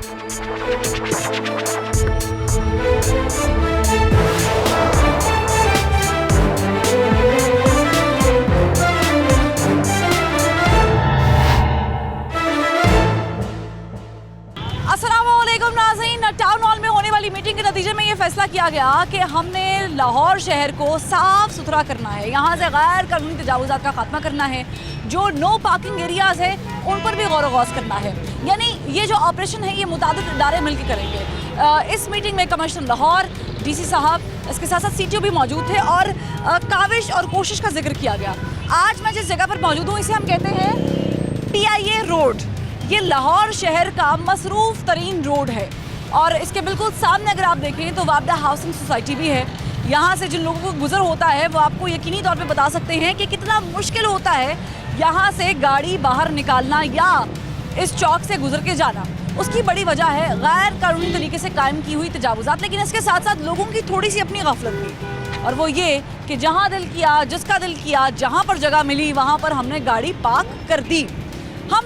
अस्सलामुअलैकुम नाज़रीन, town hall में होने वाली मीटिंग के नतीजे में ये फैसला किया गया कि हमने लाहौर शहर को साफ़ सुथरा करना है, यहाँ से गैर कानूनी तजावुज़ात का खात्मा करना है, जो नो पार्किंग एरियाज़ है उन पर भी गौर व गौस करना है। यानी ये जो ऑपरेशन है ये मुताबिक इदारे मिलकर करेंगे। इस मीटिंग में कमिश्नर लाहौर, डीसी साहब, इसके साथ साथ सीटीओ भी मौजूद थे और काविश और कोशिश का जिक्र किया गया। आज मैं जिस जगह पर मौजूद हूँ इसे हम कहते हैं PIA रोड। ये लाहौर शहर का मसरूफ़ तरीन रोड है और इसके बिल्कुल सामने अगर आप देखें तो वाबदा हाउसिंग सोसाइटी भी है। यहाँ से जिन लोगों को गुजर होता है वो आपको यकीनी तौर पे बता सकते हैं कि कितना मुश्किल होता है यहाँ से गाड़ी बाहर निकालना या इस चौक से गुजर के जाना। उसकी बड़ी वजह है गैर कानूनी तरीके से कायम की हुई तजावुज़ात, लेकिन इसके साथ साथ लोगों की थोड़ी सी अपनी गफलत भी, और वो ये कि जहाँ दिल किया, जिसका दिल किया, जहाँ पर जगह मिली वहाँ पर हमने गाड़ी पार्क कर दी। हम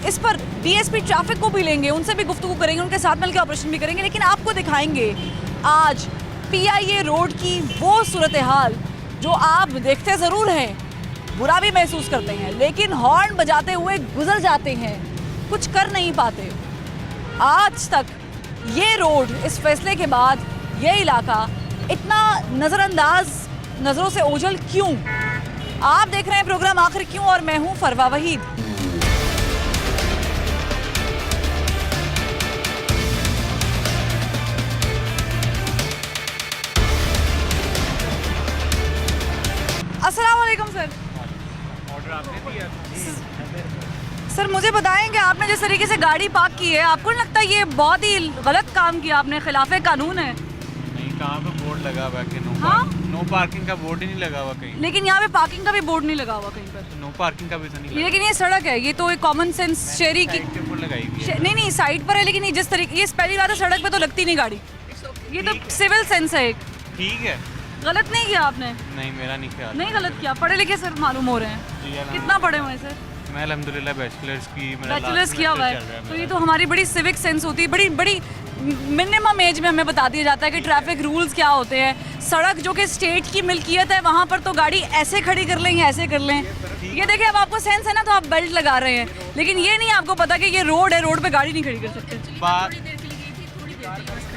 इस पर DSP ट्रैफिक को भी लेंगे, उनसे भी गुफ्तगू करेंगे, उनके साथ मिलकर ऑपरेशन भी करेंगे, लेकिन आपको दिखाएंगे आज PIA रोड की वो सूरत हाल जो आप देखते ज़रूर हैं, बुरा भी महसूस करते हैं, लेकिन हॉर्न बजाते हुए गुजर जाते हैं, कुछ कर नहीं पाते। आज तक ये रोड, इस फैसले के बाद ये इलाका इतना नज़रअंदाज, नज़रों से ओझल क्यों? आप देख रहे हैं प्रोग्राम आखिर क्यों और मैं हूँ फरवा वहीद। अस्सलाम वालेकुम सर। ऑर्डर आपने दिया? सर मुझे बताएं कि आपने जिस तरीके से गाड़ी पार्क की है, आपको नहीं लगता ये बहुत ही गलत काम किया आपने, खिलाफे कानून है? नहीं, कहाँ पे बोर्ड लगा हुआ है कि नो पार्किंग का बोर्ड ही नहीं लगा हुआ कहीं। लेकिन यहाँ पे पार्किंग का भी बोर्ड नहीं लगा हुआ कहीं पर। नो पार्किंग का भी तो नहीं लगा। लेकिन ये सड़क है, ये तो एक कॉमन सेंस शहरी की साइड के ऊपर लगाई हुई है। नहीं साइड पर है, लेकिन ये जिस तरीके, ये पहली बात है सड़क पे तो लगती नहीं गाड़ी, ये तो सिविल सेंस है एक। ठीक है, गलत नहीं किया आपने? नहीं मेरा नहीं ख्याल। नहीं गलत किया, पढ़े लिखे सर मालूम हो रहे हैं। कितना पढ़े हुए हैं सर? मैं अल्हम्दुलिल्लाह बैचलर्स किया हुआ है। तो ये तो हमारी बड़ी सिविक सेंस होती है, बड़ी मिनिमम एज में हमें बता दिया जाता है कि ट्रैफिक रूल्स क्या होते हैं। सड़क जो कि स्टेट की मिल्कियत है वहाँ पर तो गाड़ी ऐसे खड़ी कर लें, ऐसे कर लें। ये देखिए, अब आपको सेंस है ना तो आप बेल्ट लगा रहे हैं, लेकिन ये नहीं आपको पता कि ये रोड है, रोड पे गाड़ी नहीं खड़ी कर सकते।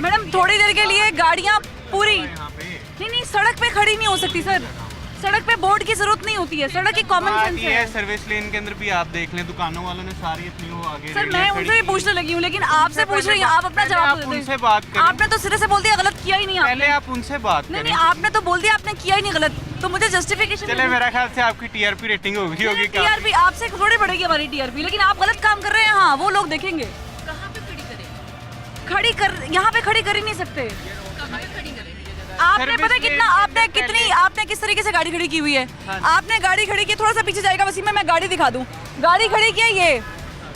मैडम थोड़ी देर के लिए गाड़ियाँ पूरी नहीं सड़क पे खड़ी नहीं हो सकती सर। सड़क पे बोर्ड की जरूरत नहीं होती है, सड़क की कॉमन सेंस है। सर्विस लेन के अंदर भी आप देख लें, दुकानों वालों ने सारी अपनी वो आगे। सर मैं उनसे भी पूछने लगी हूँ, लेकिन आपसे पूछ रही हूँ, आप अपना जवाब दे दें। उनसे बात करें। आपने तो सिरे से बोल दिया गलत किया ही नहीं। पहले आप उनसे बात करें। नहीं आपने तो बोल दिया आपने किया ही नहीं गलत, तो मुझे जस्टिफिकेशन। चले मेरा ख्याल से आपकी TRP रेटिंग होगी। TRP आपसे थोड़ी बढ़ेगी हमारी TRP, लेकिन आप गलत काम कर रहे हैं। हाँ वो लोग देखेंगे। कहाँ पे खड़ी करें? खड़ी कर, यहाँ पे खड़ी कर ही नहीं सकते। आपने पता कितना, आपने किस तरीके से गाड़ी खड़ी की हुई है? आपने गाड़ी खड़ी की, थोड़ा सा पीछे जाएगा वसीम में, मैं गाड़ी दिखा दूं। गाड़ी खड़ी की है ये,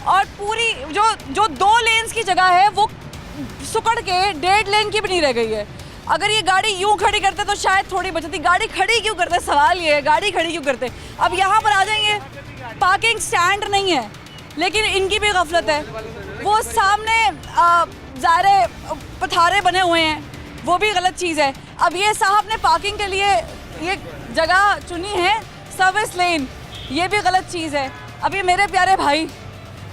और पूरी जो 2 लेन्स की जगह है वो सुकड़ के 1.5 लेन की भी नहीं रह गई है। अगर ये गाड़ी यूं खड़ी करते तो शायद थोड़ी बचती। गाड़ी खड़ी क्यों करते? सवाल ये है, गाड़ी खड़ी क्यों करते? अब यहाँ पर आ जाएंगे, पार्किंग स्टैंड नहीं है, लेकिन इनकी भी गफलत है। वो सामने ज़ाहिर पथारे बने हुए हैं, वो भी गलत चीज़ है। अब ये साहब ने पार्किंग के लिए ये जगह चुनी है सर्विस लेन, ये भी गलत चीज़ है। अब ये मेरे प्यारे भाई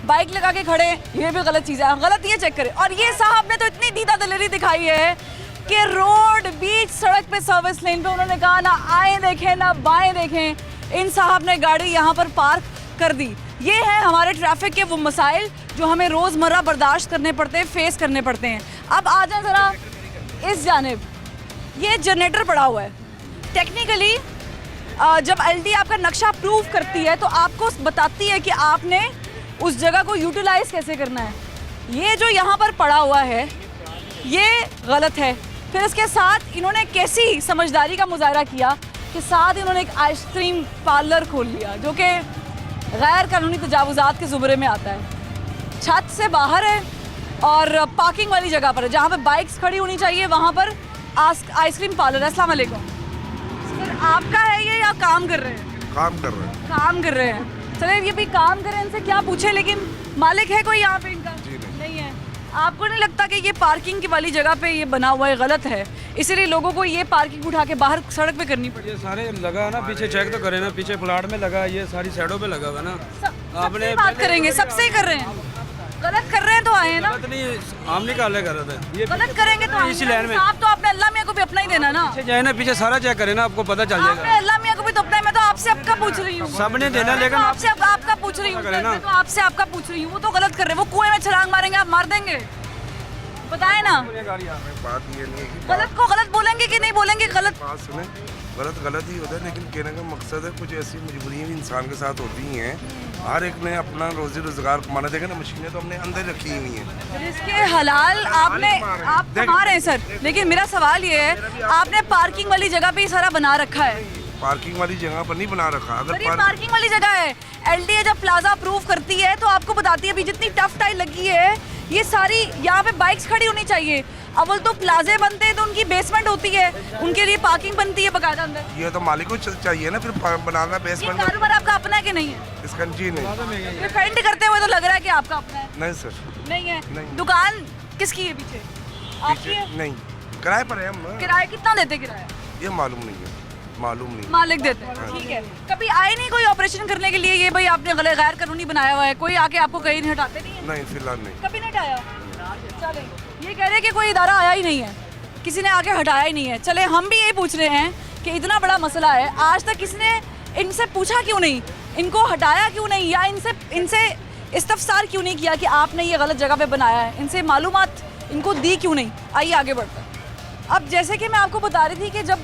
बाइक लगा के खड़े, ये भी गलत चीज़ है। गलत ये चेक करें। और ये साहब ने तो इतनी दीदा दलेरी दिखाई है कि रोड बीच सड़क पे सर्विस लेन पे उन्होंने कहा ना आए देखें ना बाएं देखें, इन साहब ने गाड़ी यहाँ पर पार्क कर दी। ये है हमारे ट्रैफिक के वो मसाइल जो हमें रोज़मर्रा बर्दाश्त करने पड़ते हैं, फेस करने पड़ते हैं। अब आ जाए ज़रा इस जानिब, ये जनरेटर पड़ा हुआ है। टेक्निकली जब LD आपका नक्शा प्रूव करती है तो आपको बताती है कि आपने उस जगह को यूटिलाइज कैसे करना है। ये जो यहाँ पर पड़ा हुआ है ये गलत है। फिर इसके साथ इन्होंने कैसी समझदारी का मुजाहरा किया कि साथ इन्होंने एक आइसक्रीम पार्लर खोल लिया जो कि गैर कानूनी तजावुज़ात के ज़ुमरे में आता है। छत से बाहर है और पार्किंग वाली जगह पर है, जहाँ पे बाइक्स खड़ी होनी चाहिए वहाँ पर आइसक्रीम पार्लर है। अस्सलाम वालेकुम सर, आपका है ये या काम कर रहे हैं? काम कर रहे हैं। चलिए ये भी काम कर रहे हैं, इनसे क्या पूछे, लेकिन मालिक है कोई यहाँ पे इनका? नहीं है। आपको नहीं लगता कि ये पार्किंग की वाली जगह पे ये बना हुआ है गलत है, इसीलिए लोगों को ये पार्किंग उठा के बाहर सड़क पे करनी पड़ी? ये सारे लगा है ना, पीछे चेक तो करे ना, पीछे प्लाट में लगा है, ये सारी साइडों पे लगा हुआ है ना। सबसे बात करेंगे, सबसे ही कर रहे हैं, गलत कर रहे हैं तो आए हैं ना। गलत नहीं, हम नहीं काले कर रहे थे, ये गलत करेंगे तो इसी लाइन में आप तो आपने अल्लाह मियाँ को भी अपना ही देना ना। पीछे जाए ना, पीछे सारा चेक करे ना, आपको पता चल आपने जाएगा। अल्लाह मियाँ को भी तो अपना है, मैं तो आपसे आपका पूछ रही हूँ। सबने देना, लेकिन आपसे आपका पूछ रही हूँ, करें ना। मैं तो आपसे आपका पूछ रही हूँ। वो तो गलत कर रहे हैं, वो कुएं में छलांग मारेंगे, आप मार देंगे? बताए ना, बात ये नहीं है कि गलत को गलत बोलेंगे कि नहीं बोलेंगे? गलत बात सुने, गलत गलत ही होता है, लेकिन कहने का मकसद है कुछ ऐसी मजबूरियाँ भी इंसान के साथ होती ही हैं। हर एक ने अपना रोजी रोजगार कमाना, देखे ना, मशीनें तो हमने अंदर रखी हुई हैं। इसके हलाल आपने आप कमा रहे हैं सर, लेकिन मेरा सवाल ये है, आपने पार्किंग वाली जगह पे ही सारा बना रखा है। पार्किंग वाली जगह पर नहीं बना रखा। सर अगर ये पार्किंग वाली जगह है, एलडीए जब प्लाजा अप्रूव करती है तो आपको बताती है, अभी जितनी टफ टाइल लगी है ये सारी यहाँ पे बाइक्स खड़ी होनी चाहिए। अव्वल तो प्लाजे बनते हैं तो उनकी बेसमेंट होती है, उनके लिए पार्किंग बनती है बकायदा अंदर। ये तो मालिक को चाहिए ना फिर बनाना ये बेसमेंट। कारोबार आपका अपना है कि नहीं है? इसका जी नहीं, ये फेंड करते हुए तो लग रहा है कि आपका अपना है। नहीं सर, नहीं है? नहीं। दुकान किसकी है पीछे? आपकी पीछे है? नहीं, किराए पर है हम। किराया कितना देते किराया? ये मालूम नहीं है, मालूम नहीं। मालिक देते हैं, ठीक है। कभी आए नहीं कोई ऑपरेशन करने के लिए, ये भाई आपने गलत गैर कानूनी बनाया हुआ है, कोई आके आपको कहीं नहीं हटाते नहीं है? नहीं फिलहाल नहीं। कभी नहीं हटाया? चले, ये कह रहे हैं कि कोई इदारा आया ही नहीं है, किसी ने आके हटाया ही नहीं है। चले, हम भी यही पूछ रहे हैं कि इतना बड़ा मसला है, आज तक किसी ने इनसे पूछा क्यों नहीं, इनको हटाया क्यों नहीं, या इनसे इस्तफसार क्यों नहीं किया कि आपने ये गलत जगह पे बनाया है, इनसे मालूमात इनको दी क्यों नहीं? आइए आगे बढ़ते हैं। अब जैसे कि मैं आपको बता रही थी कि जब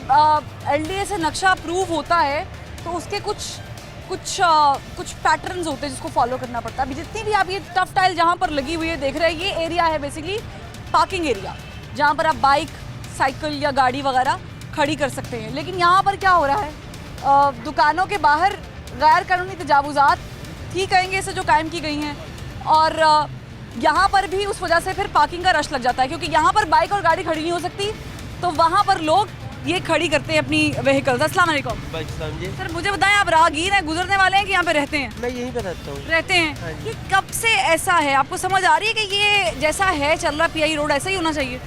एलडीए से नक्शा अप्रूव होता है तो उसके कुछ पैटर्न्स होते हैं जिसको फॉलो करना पड़ता है। अभी जितनी भी आप ये टफ टाइल जहाँ पर लगी हुई है देख रहे हैं, ये एरिया है बेसिकली पार्किंग एरिया, जहाँ पर आप बाइक, साइकिल या गाड़ी वगैरह खड़ी कर सकते हैं। लेकिन यहाँ पर क्या हो रहा है, दुकानों के बाहर गैर कानूनी तजावुज़ात ठीक कहेंगे इसे जो कायम की गई हैं, और यहाँ पर भी उस वजह से फिर पार्किंग का रश लग जाता है, क्योंकि यहाँ पर बाइक और गाड़ी खड़ी नहीं हो सकती, तो वहाँ पर लोग ये खड़ी करते हैं अपनी व्हीकल्स। अस्सलाम वालेकुम जी। सर, मुझे बताएं, आप राहगीर हैं, गुजरने वाले हैं कि यहाँ पे रहते हैं? मैं यहीं पे रहता हूँ। रहते हैं। ये कब से ऐसा है, आपको समझ आ रही है कि ये जैसा है चल रहा पीआई रोड ऐसा ही होना चाहिए?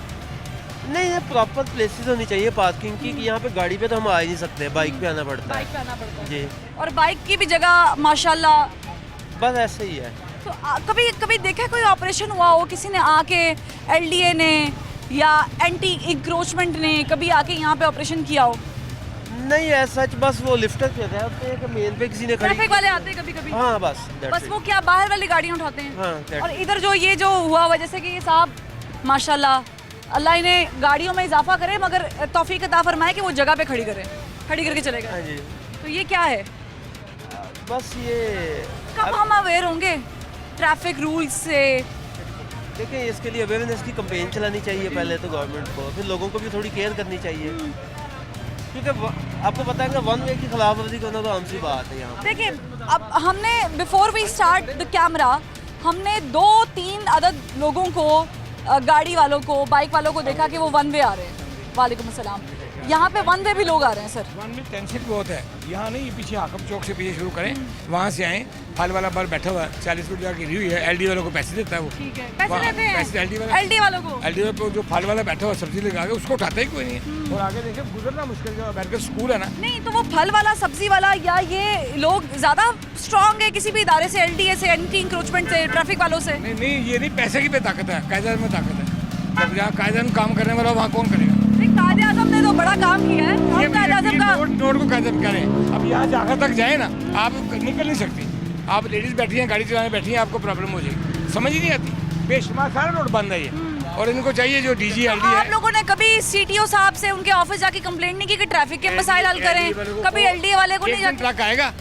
नहीं, ये प्रॉपर प्लेसेस होनी चाहिए पार्किंग की, कि यहाँ पे गाड़ी पे तो हम आ ही नहीं सकते, बाइक पे आना पड़ता है। बाइक पे आना पड़ता है जी, और बाइक की भी जगह माशाल्लाह। बस ऐसे ही है। तो कभी कभी देखा कोई ऑपरेशन हुआ हो, किसी ने आके, एलडीए ने या एंटी इंक्रोचमेंट ने कभी आके यहाँ पे ऑपरेशन किया हो? नहीं ऐसा, बस वो लिफ्टर कहते हैं कि मेन पे किसी ने खड़ी। ट्रैफिक वाले आते हैं कभी कभी? हाँ बस बस वो क्या बाहर वाली गाड़ियाँ उठाते हैं? हाँ, that's और इधर जो ये जो हुआ हुआ, जैसे कि ये साहब माशाल्लाह, अल्लाह इन्हें गाड़ियों में इजाफा करे, मगर तौफीक अता फरमाए कि वो जगह पे खड़ी करके चले हाँ गए। जी, तो ये क्या है? बस ये कब हम अवेयर होंगे ट्रैफिक रूल्स से? देखिए, इसके लिए अवेयरनेस की कंपेन चलानी चाहिए पहले तो गवर्नमेंट को, फिर लोगों को भी थोड़ी केयर करनी चाहिए, क्योंकि आपको पता है कि वन वे की खिलाफवर्जी करना तो आम सी बात है यहाँ। देखिए, अब हमने before we start the camera हमने 2-3 अदद लोगों को, गाड़ी वालों को, बाइक वालों को देखा कि वो वन वे आ रहे हैं। वालेकुम अस्सलाम। यहाँ पे वन वे भी लोग आ रहे हैं सर? वन में टेंशन बहुत है, यहाँ नहीं, पीछे हाकम चौक से पीछे शुरू करें, वहाँ से आए। फल वाला बार बैठा हुआ है, 40 फुट जगह गिरी हुई है, एलडी वालों को पैसे देता है वो। ठीक है, पैसे वहाँ लेते हैं पैसे एलडी वालों को? एलडी वाले को जो फल वाला बैठा हुआ सब्जी लगा के उसको उठाता ही कोई नहीं है। और आगे देखे गुजरना मुश्किल, जो बैठ कर स्कूल है ना। नहीं, तो वो फल वाला, सब्जी वाला, या ये लोग ज्यादा स्ट्रांग है किसी भी इदारे से, एलडीए से, एंटी इंक्रोचमेंट से, ट्रैफिक वालों से? नहीं, ये नहीं, पैसे की पे ताकत है, कायदे में ताकत है। जब जहाँ कायदे काम करने वाला वहाँ कौन करेगा? कायदे आजम ने तो बड़ा काम किया है, हम कायदे आजम का नोट को कायदे में करें। अब यहाँ जाकर तक जाए ना, आप निकल नहीं सकती, आप लेडीज बैठी हैं, गाड़ी चलाने बैठी हैं, आपको प्रॉब्लम हो जाएगी, समझ ही नहीं आती। बेशुमार सारा रोड बंद है ये, और इनको चाहिए जो डीजी एलडी आप है। लोगों ने कभी सीटीओ साहब से उनके ऑफिस जाके कंप्लेंट नहीं की कि ट्रैफिक के मसाइल हल करें? कभी एलडीए वाले को नहीं जाके? ट्रक आएगा,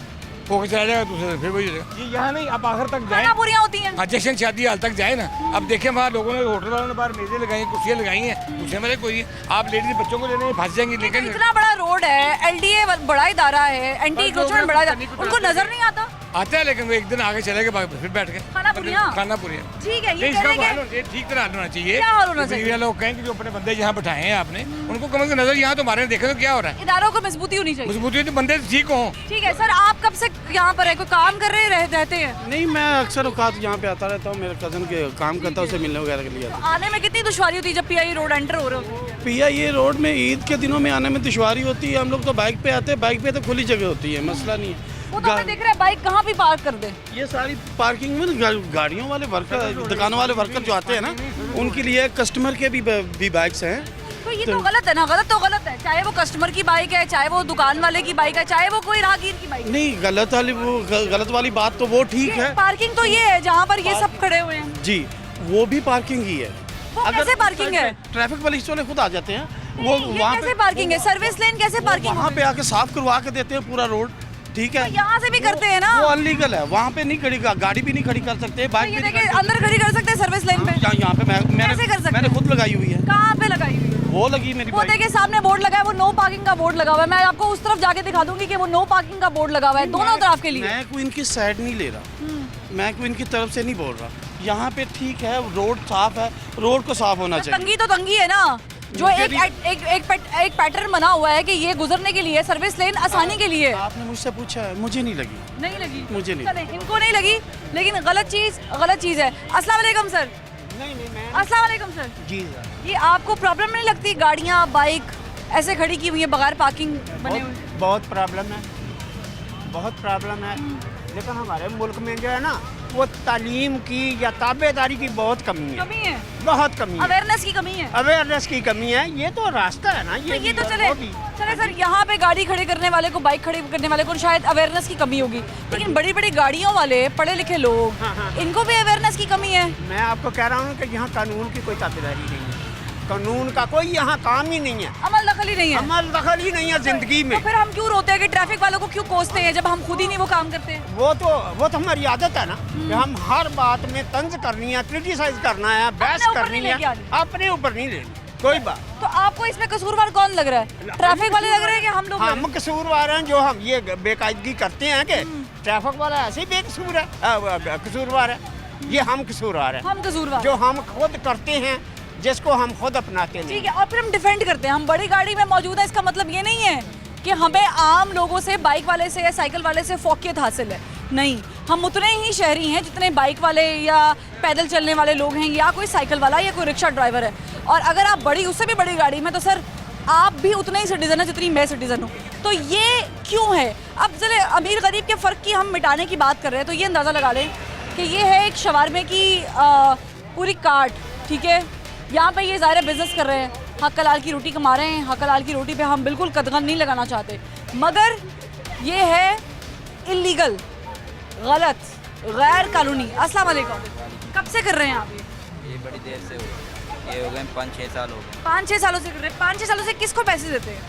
होकर चला जाएगा, दूसरे फिर वही हो जाएगा। ये यहाँ नहीं, आप आखिर तक जाए, खाना पूरियाँ होती हैं। जश्न शादी हाल तक जाए ना। अब देखें वहाँ लोगों ने, होटल वालों ने बाहर मेजें लगाई, कुर्सियाँ लगाई हैं, पूछने वाले कोई नहीं। आप लेडीज बच्चों को लेने फंस जाएंगी, लेकिन इतना बड़ा रोड है, एलडीए बड़ा इदारा है, एंटी इंक्रोचमेंट बड़ा इदारा, उनको नजर नहीं आता? आता है, लेकिन वो एक दिन आगे चले गए फिर बैठ गए खाना पूरियाँ? खाना पूरियाँ। ठीक है, ये नहीं, इसका करेंगे। हाल ये ठीक तरह हाल होना चाहिए। क्या हाल होना कि चाहिए? मीडिया लोग कहें कि जो अपने बंदे यहाँ बैठाए हैं आपने, उनको कम से कम नजर यहाँ तो मारे, देखे तो क्या हो रहा है। इदारों को मजबूती होनी चाहिए। मजबूती तो बंदे ठीक हों। ठीक है सर, आप कब से यहाँ पर है, कोई काम कर रहे हैं, रहते हैं? नहीं, मैं अक्सर औकात यहाँ पे आता रहता हूँ, मेरे कज़न के काम करता है, उसे मिलने वगैरह के लिए आता आने में कितनी दुश्वारी होती है जब पीआई रोड एंटर हो रहे होते हैं? हूँ। PIA रोड में ईद के दिनों में आने में दुश्वारी होती है, हम लोग तो बाइक पे आते हैं, बाइक पे तो खुली जगह होती है, मसला नहीं है। वो तो हमें दिख रहा है, बाइक कहाँ भी पार्क कर दे। ये सारी पार्किंग में गाड़ियों वाले वर्कर, दुकानों वाले वर्कर जो आते हैं ना, उनके लिए कस्टमर के भी बाइक्स हैं। तो ये तो गलत है ना, गलत तो गलत है, चाहे वो कस्टमर की बाइक है, चाहे वो दुकान वाले की बाइक है, चाहे वो कोई राहगीर की बाइक है। नहीं, गलत वाली बात तो वो ठीक है पार्किंग तो ये है जहाँ पर ये सब खड़े हुए हैं। जी, वो भी पार्किंग ही है। वो कैसे पार्किंग है? ट्रैफिक पुलिस वाले खुद आ जाते हैं, वो ये वहाँ कैसे पार्किंग है? सर्विस लेन कैसे पार्किंग? वहाँ पे आके साफ करवा के देते हैं पूरा रोड, ठीक है। यहाँ से भी करते हैं ना। वो अनलीगल है, वहाँ पे नहीं खड़ी, गाड़ी भी नहीं खड़ी कर सकते, तो बाइक ये भी नहीं देखिए, खड़ी अंदर खड़ी कर सकते हैं सर्विस लेन पे। यहाँ पे कैसे कर सकते मैंने हैं? खुद लगाई हुई है। कहाँ पे लगाई हुई है? वो लगी मेरी वो बाइक। देखिए सामने बोर्ड लगा है, वो नो पार्किंग का बोर्ड लगा हुआ है। मैं आपको उस तरफ जाके दिखा दूंगी कि वो नो पार्किंग का बोर्ड लगा हुआ है दोनों तरफ के लिए। मैं कोई इनकी साइड नहीं ले रहा, मैं कोई इनकी तरफ से नहीं बोल रहा। यहाँ पे ठीक है, रोड साफ है, रोड को साफ होना चाहिए। तंगी तो तंगी है ना, जो एक पैटर्न बना हुआ है कि ये गुजरने के लिए, सर्विस लेन आसानी के लिए। आपने मुझसे पूछा है, मुझे नहीं लगी। नहीं लगी मुझे नहीं। चलें, इनको नहीं लगी, लेकिन गलत चीज है। अस्सलाम वालेकुम सर। अस्सलाम वालेकुम सर। जी सर। ये आपको प्रॉब्लम नहीं लगती गाड़ियाँ बाइक ऐसे खड़ी की हुई है बगैर पार्किंग बने हुए? बहुत प्रॉब्लम है, बहुत प्रॉब्लम है। लेकिन हमारे मुल्क में जो है ना, वो तालीम की या ताबेदारी की बहुत कमी है, कमी है, बहुत कमी है। अवेयरनेस की कमी है। अवेयरनेस की कमी है, ये तो रास्ता है ना। तो ये तो भी, चले वो भी। चले सर, यहाँ पे गाड़ी खड़ी करने वाले को, बाइक खड़ी करने वाले को शायद अवेयरनेस की कमी होगी, लेकिन बड़ी बड़ी गाड़ियों वाले पढ़े लिखे लोग, हाँ। इनको भी अवेयरनेस की कमी है। मैं आपको कह रहा हूँ कि यहाँ कानून की कोई ताबेदारी नहीं है, कानून का कोई यहाँ काम ही नहीं है, अमल दखल ही नहीं है। अमल दखल ही नहीं है जिंदगी में। तो फिर हम क्यों रोते हैं कि ट्रैफिक वालों को क्यों कोसते हैं जब हम खुद ही नहीं वो काम करते हैं? वो तो हमारी आदत है ना कि हम हर बात में तंज करनी है, क्रिटिसाइज करना है, बहस ऊपर करनी नहीं लेके है, आनी। अपने ऊपर नहीं लेनी कोई बात। तो आपको इसमें कसूरवार कौन लग रहा है? ट्रैफिक वाले लग रहे हैं कि हम लोग? हम कसूरवार हैं जो हम ये बेकायदगी करते हैं कि ट्रैफिक वाला ऐसे ही बेकसूर है, कसूरवार है, ये हम कसूरवार हैं हम कसूरवार जो हम खुद करते हैं, जिसको हम खुद अपनाते नहीं। ठीक है, और फिर हम डिफेंड करते हैं, हम बड़ी गाड़ी में मौजूद है, इसका मतलब ये नहीं है कि हमें आम लोगों से, बाइक वाले से या साइकिल वाले से फौकियत हासिल है। नहीं, हम उतने ही शहरी हैं जितने बाइक वाले या पैदल चलने वाले लोग हैं, या कोई साइकिल वाला या कोई रिक्शा ड्राइवर है। और अगर आप बड़ी, उससे भी बड़ी गाड़ी में, तो सर आप भी उतने ही सिटीजन है जितनी मैं सिटीजन हूँ। तो ये क्यों है? अब चले अमीर गरीब के फ़र्क की हम मिटाने की बात कर रहे हैं, तो ये अंदाज़ा लगा लें कि ये है एक शवारमे की पूरी काट, ठीक है। यहाँ पे ये ज़ाहिर बिजनेस कर रहे हैं, हक हलाल की रोटी कमा रहे हैं, हक हलाल की रोटी पे हम बिल्कुल कदगन नहीं लगाना चाहते, मगर ये है इलीगल, गलत, गैर कानूनी। अस्सलाम वालेकुम। कब से कर रहे हैं आप ये बड़ी देर से ये हो गए 5-6 साल हो गए। 5-6 सालों से कर रहे हैं। 5-6 सालों से किसको पैसे देते हैं?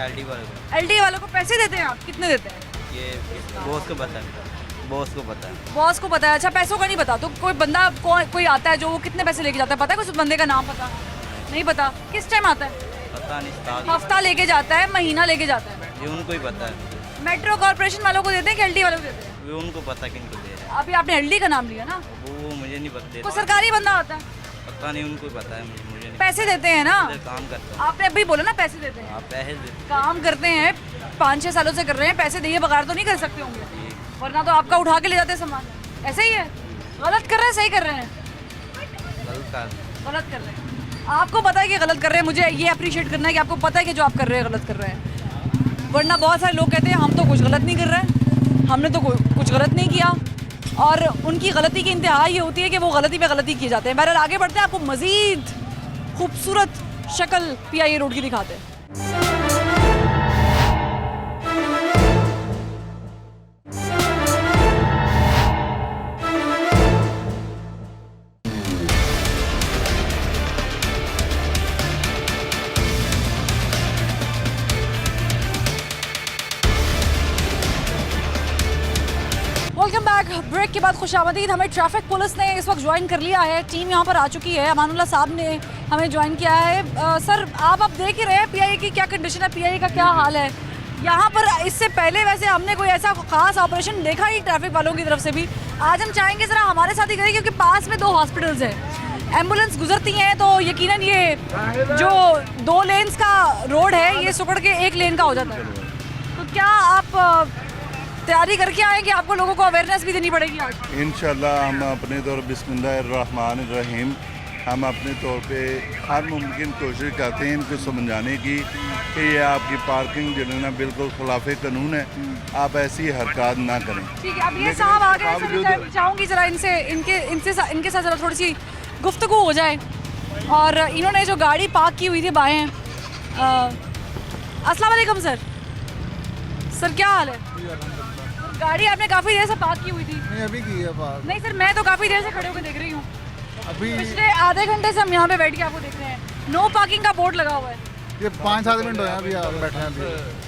एलडी वाले को। एलडी वालों को पैसे देते हैं आप? कितने देते हैं? ये बॉस को पता है, बॉस को पता है। बॉस को पता है? अच्छा, पैसों का नहीं पता। तो कोई बंदा कोई आता है जो वो कितने पैसे लेके जाता है, पता है? कुछ बंदे का नाम पता नहीं? पता किस टाइम आता है? पता नहीं, साल हफ्ता लेके जाता है, महीना लेके जाता है? ये उनको ही पता है। मेट्रो कॉर्पोरेशन वालों को देते हैं कि एलडी वालों को देते हैं? वो उनको पता किनको दे रहे अभी आपने एलडी का नाम लिया ना, हैं, वो मुझे नहीं पता। कोई सरकारी बंदा आता है, पता नहीं, उनको ही पता है, मुझे नहीं। पैसे देते हैं ना? इधर काम करता हूँ। आपने अभी बोला ना पैसे देते हैं। आप पैसे देते काम करते हैं, 5-6 सालों से कर रहे हैं, पैसे दिए बगैर तो नहीं कर सकते होंगे, वरना तो आपका उठा के ले जाते हैं सामान। ऐसे ही है? गलत कर रहे हैं, सही कर रहे हैं? गलत कर रहे हैं। आपको पता है कि गलत कर रहे हैं, मुझे ये अप्रिशिएट करना है कि आपको पता है कि जो आप कर रहे हैं गलत कर रहे हैं। वरना बहुत सारे लोग कहते हैं हम तो कुछ गलत नहीं कर रहे हैं, हमने तो कुछ गलत नहीं किया, और उनकी गलती की इंतहा ये होती है कि वो गलती पे गलती किए जाते हैं। बहरहाल आगे बढ़ते हैं, आपको मज़ीद खूबसूरत शक्ल PIA रोड की दिखाते हैं। Welcome back. ब्रेक के बाद खुशामदीद। हमें ट्रैफिक पुलिस ने इस वक्त ज्वाइन कर लिया है, टीम यहाँ पर आ चुकी है, अमानुल्लाह साहब ने हमें ज्वाइन किया है। सर, आप अब देख ही रहे हैं PIA की क्या कंडीशन है, PIA का क्या हाल है। यहाँ पर इससे पहले वैसे हमने कोई ऐसा खास ऑपरेशन देखा ही ट्रैफिक वालों की तरफ से भी। आज हम चाहेंगे ज़रा हमारे साथ ही करें, क्योंकि पास में 2 हॉस्पिटल्स हैं, एम्बुलेंस गुजरती हैं, तो यकीनन ये जो 2 लेन्स का रोड है ये सुकड़ के 1 लेन का हो जाता है। तो क्या आप तैयारी करके आए कि आपको लोगों को अवेयरनेस भी देनी पड़ेगी आज? इंशाल्लाह हम अपने तौर बिस्मिल्लाहिर्रहमानिर्रहीम हम अपने तौर पे हर मुमकिन कोशिश करते हैं इनको समझाने की कि ये आपकी पार्किंग जो है ना बिल्कुल खिलाफ कानून है, आप ऐसी हरकत ना करें। ठीक है, अब ये साहब आ गए, सर मैं चाहूँगी ज़रा इनके साथ ज़रा थोड़ी सी गुफ्तगू हो जाए। और इन्होंने जो गाड़ी पार्क की हुई थी बाएं, अस्सलाम वालेकुम सर। सर क्या हाल है? गाड़ी आपने काफ़ी देर से पार्क की हुई थी। नहीं अभी की है पार्क। नहीं सर, मैं तो काफ़ी देर से खड़े होकर देख रही हूँ। अभी पिछले आधे घंटे से हम यहाँ पे बैठ के आपको देख रहे हैं। नो पार्किंग का बोर्ड लगा हुआ है। ये 5-7 मिनट हुए हैं अभी आप बैठे हैं अभी।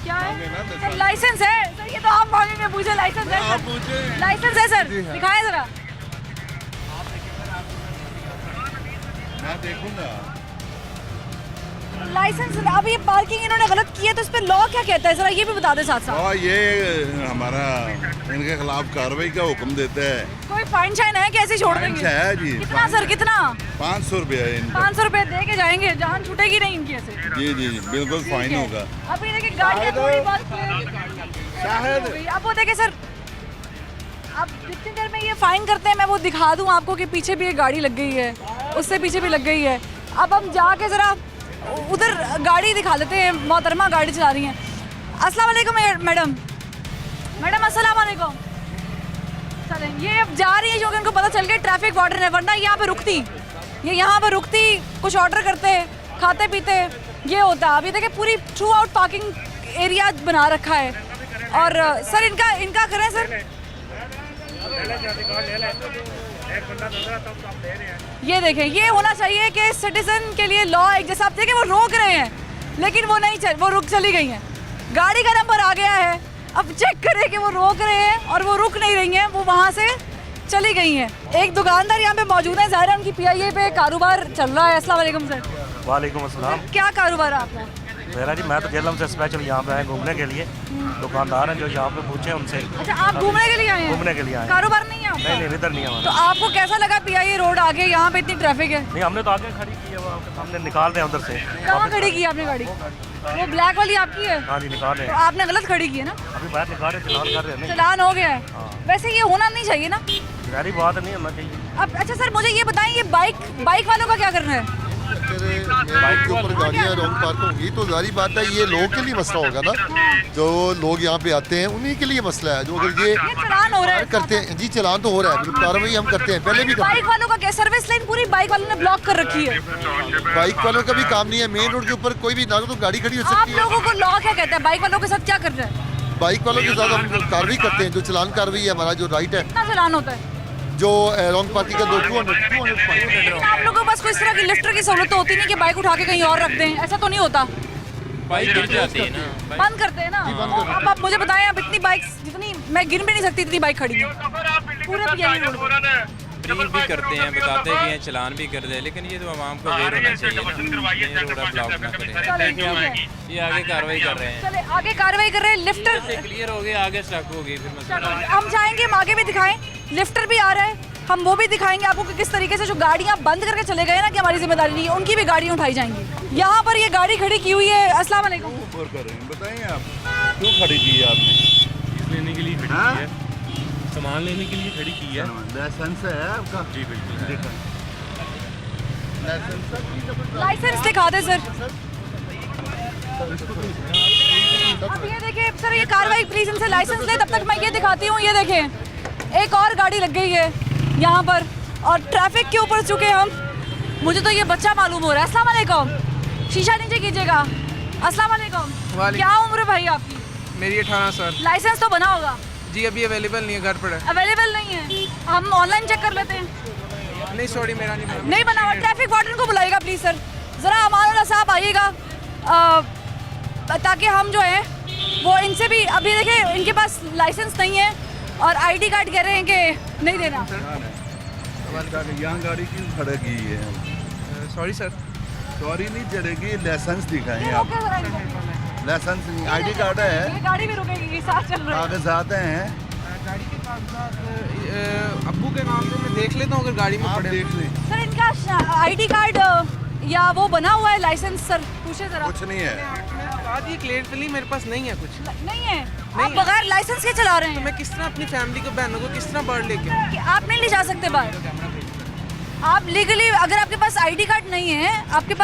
क्या है सर? लाइसेंस है सर, ये तो आप मांगेंगे, पूछे लाइसेंस है सर? लाइसेंस है सर, दिखाएं जरा। मैं देखूंगा लाइसेंस। अब ये पार्किंग इन्होंने गलत की है, तो इस पे लॉ क्या कहता है जरा ये भी बता दे साथ साथ। और ये हमारा इनके खिलाफ कार्रवाई का हुक्म देता है। कोई फाइन शाइन है कि ऐसे ही छोड़ फाइन देंगे? है जी। कितना सर, कितना? 500 रुपया है इनका। 500 रुपए दे के जाएंगे, जान छूटेगी नहीं इनकी ऐसे। जी जी जी बिल्कुल फाइन होगा। अब ये देखिए गाड़ियाँ थोड़ी बहुत आप वो देखे सर, अब जितनी देर में ये फाइन करते हैं मैं वो दिखा दूं आपको कि पीछे भी एक गाड़ी लग गई है, उससे पीछे भी लग गई है। अब हम जाके ज़रा उधर गाड़ी दिखा लेते हैं, मोहतरमा गाड़ी चला रही हैं। अस्सलाम वालेकुम मैडम। मैडम अस्सलाम वालेकुम। चलें, ये अब जा रही है क्योंकि उनको पता चल गया ट्रैफिक वार्डन है, वरना यहाँ पे रुकती, ये यहाँ पे रुकती, कुछ ऑर्डर करते, खाते पीते, ये होता। अभी देखिए पूरी थ्रू आउट पार्किंग एरिया बना रखा है। और सर इनका करें सर, ये देखें, ये होना चाहिए कि सिटीजन के लिए लॉ एक जैसा। आप देखें वो रोक रहे हैं लेकिन वो नहीं वो रुक चली गई हैं, गाड़ी का नंबर आ गया है। अब चेक करें कि वो रोक रहे हैं और वो रुक नहीं रही हैं, वो वहाँ से चली गई हैं। एक दुकानदार यहाँ पे मौजूद है, ज़ाहिर है उनकी पीआईए पे कारोबार चल रहा है। अस्सलाम वालेकुम सर। वालेकुम अस्सलाम। क्या कारोबार है आपका? मेरा जी मैं तो जेलम से स्पेशल यहाँ पे आए घूमने के लिए, दुकानदार हैं जो यहाँ पे पूछे उनसे। अच्छा, आप घूमने के लिए आए हैं? घूमने के लिए आए, कारोबार नहीं है आपका? नहीं इधर नहीं है। तो आपको कैसा लगा पीआईए रोड आगे, यहाँ पे इतनी ट्रैफिक है? नहीं हमने तो आगे खड़ी की है, वो आपके सामने निकाल रहे हैं उधर से। कहाँ खड़ी की आपने गाड़ी? वो ब्लैक वाली आपकी है? हाँ जी निकाल रहे तो हैं। आपने गलत खड़ी की है ना? अभी बाहर निकाल रहे हैं, चलान कर रहे हैं। चलान हो गया है? वैसे ये होना नहीं चाहिए ना? गहरी बात नहीं होना चाहिए। अब अच्छा सर मुझे ये बताएं, ये बाइक वालों का क्या करना है? बाइक के ऊपर गाड़ियाँ रॉन्ग पार्क होंगी तो जारी बात है ये लोगों के लिए मसला होगा ना, जो लोग यहाँ पे आते हैं उन्हीं के लिए मसला है। जो अगर ये चलान हो रहा है करते हैं जी, चलान तो हो रहा है, कार्रवाई हम करते हैं, पहले भी करते बाइक वालों का क्या? सर्विस लाइन पूरी बाइक वालों ने ब्लॉक कर रखी है। हैं। बाइक वालों का भी काम नहीं है, मेन रोड के ऊपर कोई भी ना तो गाड़ी खड़ी हो आप सकती है। लोगों को लॉ क्या कहता है? बाइक वालों के साथ क्या करना है? बाइक वालों के साथ हम कार्रवाई करते हैं, जो चलान कार्रवाई है हमारा जो राइट है, कितना चलान होता है? जो रॉन्ग पार्किंग का 200 लेकिन आप लोगों के पास कोई इस तरह की लिफ्टर की सहूलत तो होती नहीं कि बाइक उठा के कहीं और रख दें, ऐसा तो नहीं होता? बाइक गिर जाती है ना, बंद करते हैं ना। अब आप मुझे बताएं, अब इतनी बाइक, जितनी मैं गिन भी नहीं सकती इतनी बाइक खड़ी है पूरे पीआईए रोड पर। ब्रीफ भी करते हैं, बताते भी हैं, चलान भी करते हैं, लेकिन ये तो आवाम को अवेयर होना चाहिए ना, ये रोड ब्लॉक ना करें। ये आगे कार्रवाई कर रहे हैं। चले आगे कार्रवाई कर रहे हैं। लिफ्टर क्लियर हो गया, आगे स्टक होगी फिर मसला। हम चाहेंगे हम आगे भी दिखाएं, लिफ्टर भी आ रहा है, हम वो भी दिखाएंगे आपको कि किस तरीके से जो गाड़ियां बंद करके चले गए ना कि हमारी जिम्मेदारी नहीं है, उनकी भी गाड़ियां उठाई जाएंगी। यहाँ पर ये गाड़ी खड़ी की हुई है। अस्सलाम वालेकुम। बताइए आप क्यों खड़ी की है आपने? लेने के लिए खड़ी की है, सामान लेने के लिए खड़ी की है। लाइसेंस है आपका? जी बिल्कुल। लाइसेंस दिखा दे सर। अब ये देखिए सर, ये कार्रवाई प्लीज इनसे लाइसेंस ले, तब तक मैं ये दिखाती हूँ। ये देखें एक और गाड़ी लग गई है यहाँ पर, और ट्रैफिक के ऊपर चुके हम, मुझे तो ये बच्चा मालूम हो रहा है। अस्सलाम वालेकुम, शीशा नीचे कीजिएगा। अस्सलाम वालेकुम। क्या उम्र है भाई आपकी? मेरी 18 साल। लाइसेंस तो बना होगा? जी अभी अवेलेबल नहीं है, घर पर है। अवेलेबल नहीं है, हम ऑनलाइन चेक कर लेते हैं। नहीं सॉरी मेरा नहीं बना हुआ। ट्रैफिक वार्डन को बुलाइएगा प्लीज सर, ज़रा अमानुल्लाह साहब आइएगा, ताकि हम जो है वो इनसे भी, अभी देखें इनके पास लाइसेंस नहीं है और आईडी कार्ड कह रहे हैं कि नहीं देना। यहाँ गाड़ी क्यों खड़ा की है? Sorry sir. सॉरी नहीं चलेगी, लाइसेंस दिखाएं आप। लाइसेंस नहीं, आईडी कार्ड है, ये गाड़ी भी रुकेगी, साथ चल रहे हैं। कागजात हैं, गाड़ी के कागजात अब्बू के नाम पे मैं देख लेता हूँ अगर गाड़ी में आप पड़े। देख लें। सर इनका आईडी कार्ड या वो बना हुआ है लाइसेंस, सर पूछे जरा। कुछ नहीं है। मैं बता दी क्लियरली मेरे पास नहीं है कुछ। नहीं है, आप बगैर लाइसेंस के चला रहे हैं। तो मैं किस तरह अपनी फैमिली को, बहनों को किस तरह बाहर लेके कि आप नहीं ले जा सकते बाहर। आप लीगली, अगर आपके पास आईडी कार्ड नहीं है, आपके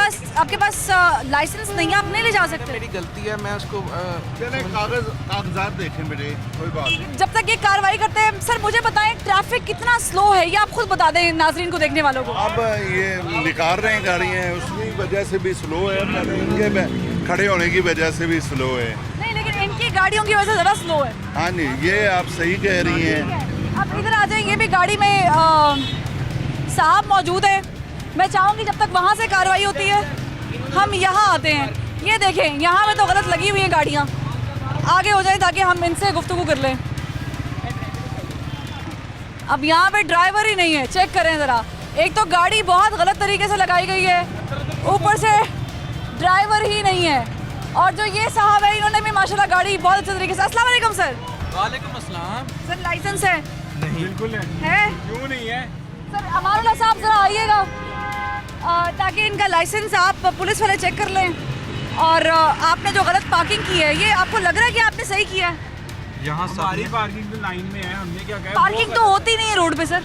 पास लाइसेंस नहीं है, आप नहीं ले जा सकते। मेरी गलती है, मैं उसको चले कागजात देखें मेरे, कोई बात नहीं। जब तक ये कार्रवाई करते हैं, सर मुझे बताएं ट्रैफिक कितना स्लो है, ये आप खुद बता दें नाजरीन को, देखने वालों को। अब ये निकाल रहे हैं गाड़ियाँ, उसकी वजह से भी स्लो है, इनके खड़े होने की वजह से भी स्लो है। नहीं, लेकिन इनकी गाड़ियों की वजह से ज़्यादा स्लो है। हाँ जी, ये आप सही कह रही हैं। आप इधर आ जाएं, ये भी गाड़ी में साहब मौजूद है। मैं चाहूँगी जब तक वहाँ से कार्रवाई होती है हम यहाँ आते हैं। ये देखें, यहाँ में तो गलत लगी हुई हैं गाड़ियाँ, आगे हो जाए ताकि हम इनसे गुफ्तगू कर लें। अब यहाँ पे ड्राइवर ही नहीं है, चेक करें ज़रा। एक तो गाड़ी बहुत गलत तरीके से लगाई गई है, ऊपर से ड्राइवर ही नहीं है। और जो ये साहब है, इन्होंने भी माशाल्लाह गाड़ी बहुत अच्छे तरीके से। अस्सलाम वालेकुम सर। वालेकुम अस्सलाम। सर लाइसेंस है? नहीं, बिल्कुल है? क्यों नहीं है? सर अमानुल्लाह साहब ज़रा आइएगा, ताकि इनका लाइसेंस आप पुलिस वाले चेक कर लें। और आपने जो गलत पार्किंग की है, ये आपको लग रहा है कि आपने सही किया है? यहाँ हमारी पार्किंग तो लाइन में है, हमने क्या कहा? पार्किंग तो होती नहीं है रोड पे सर,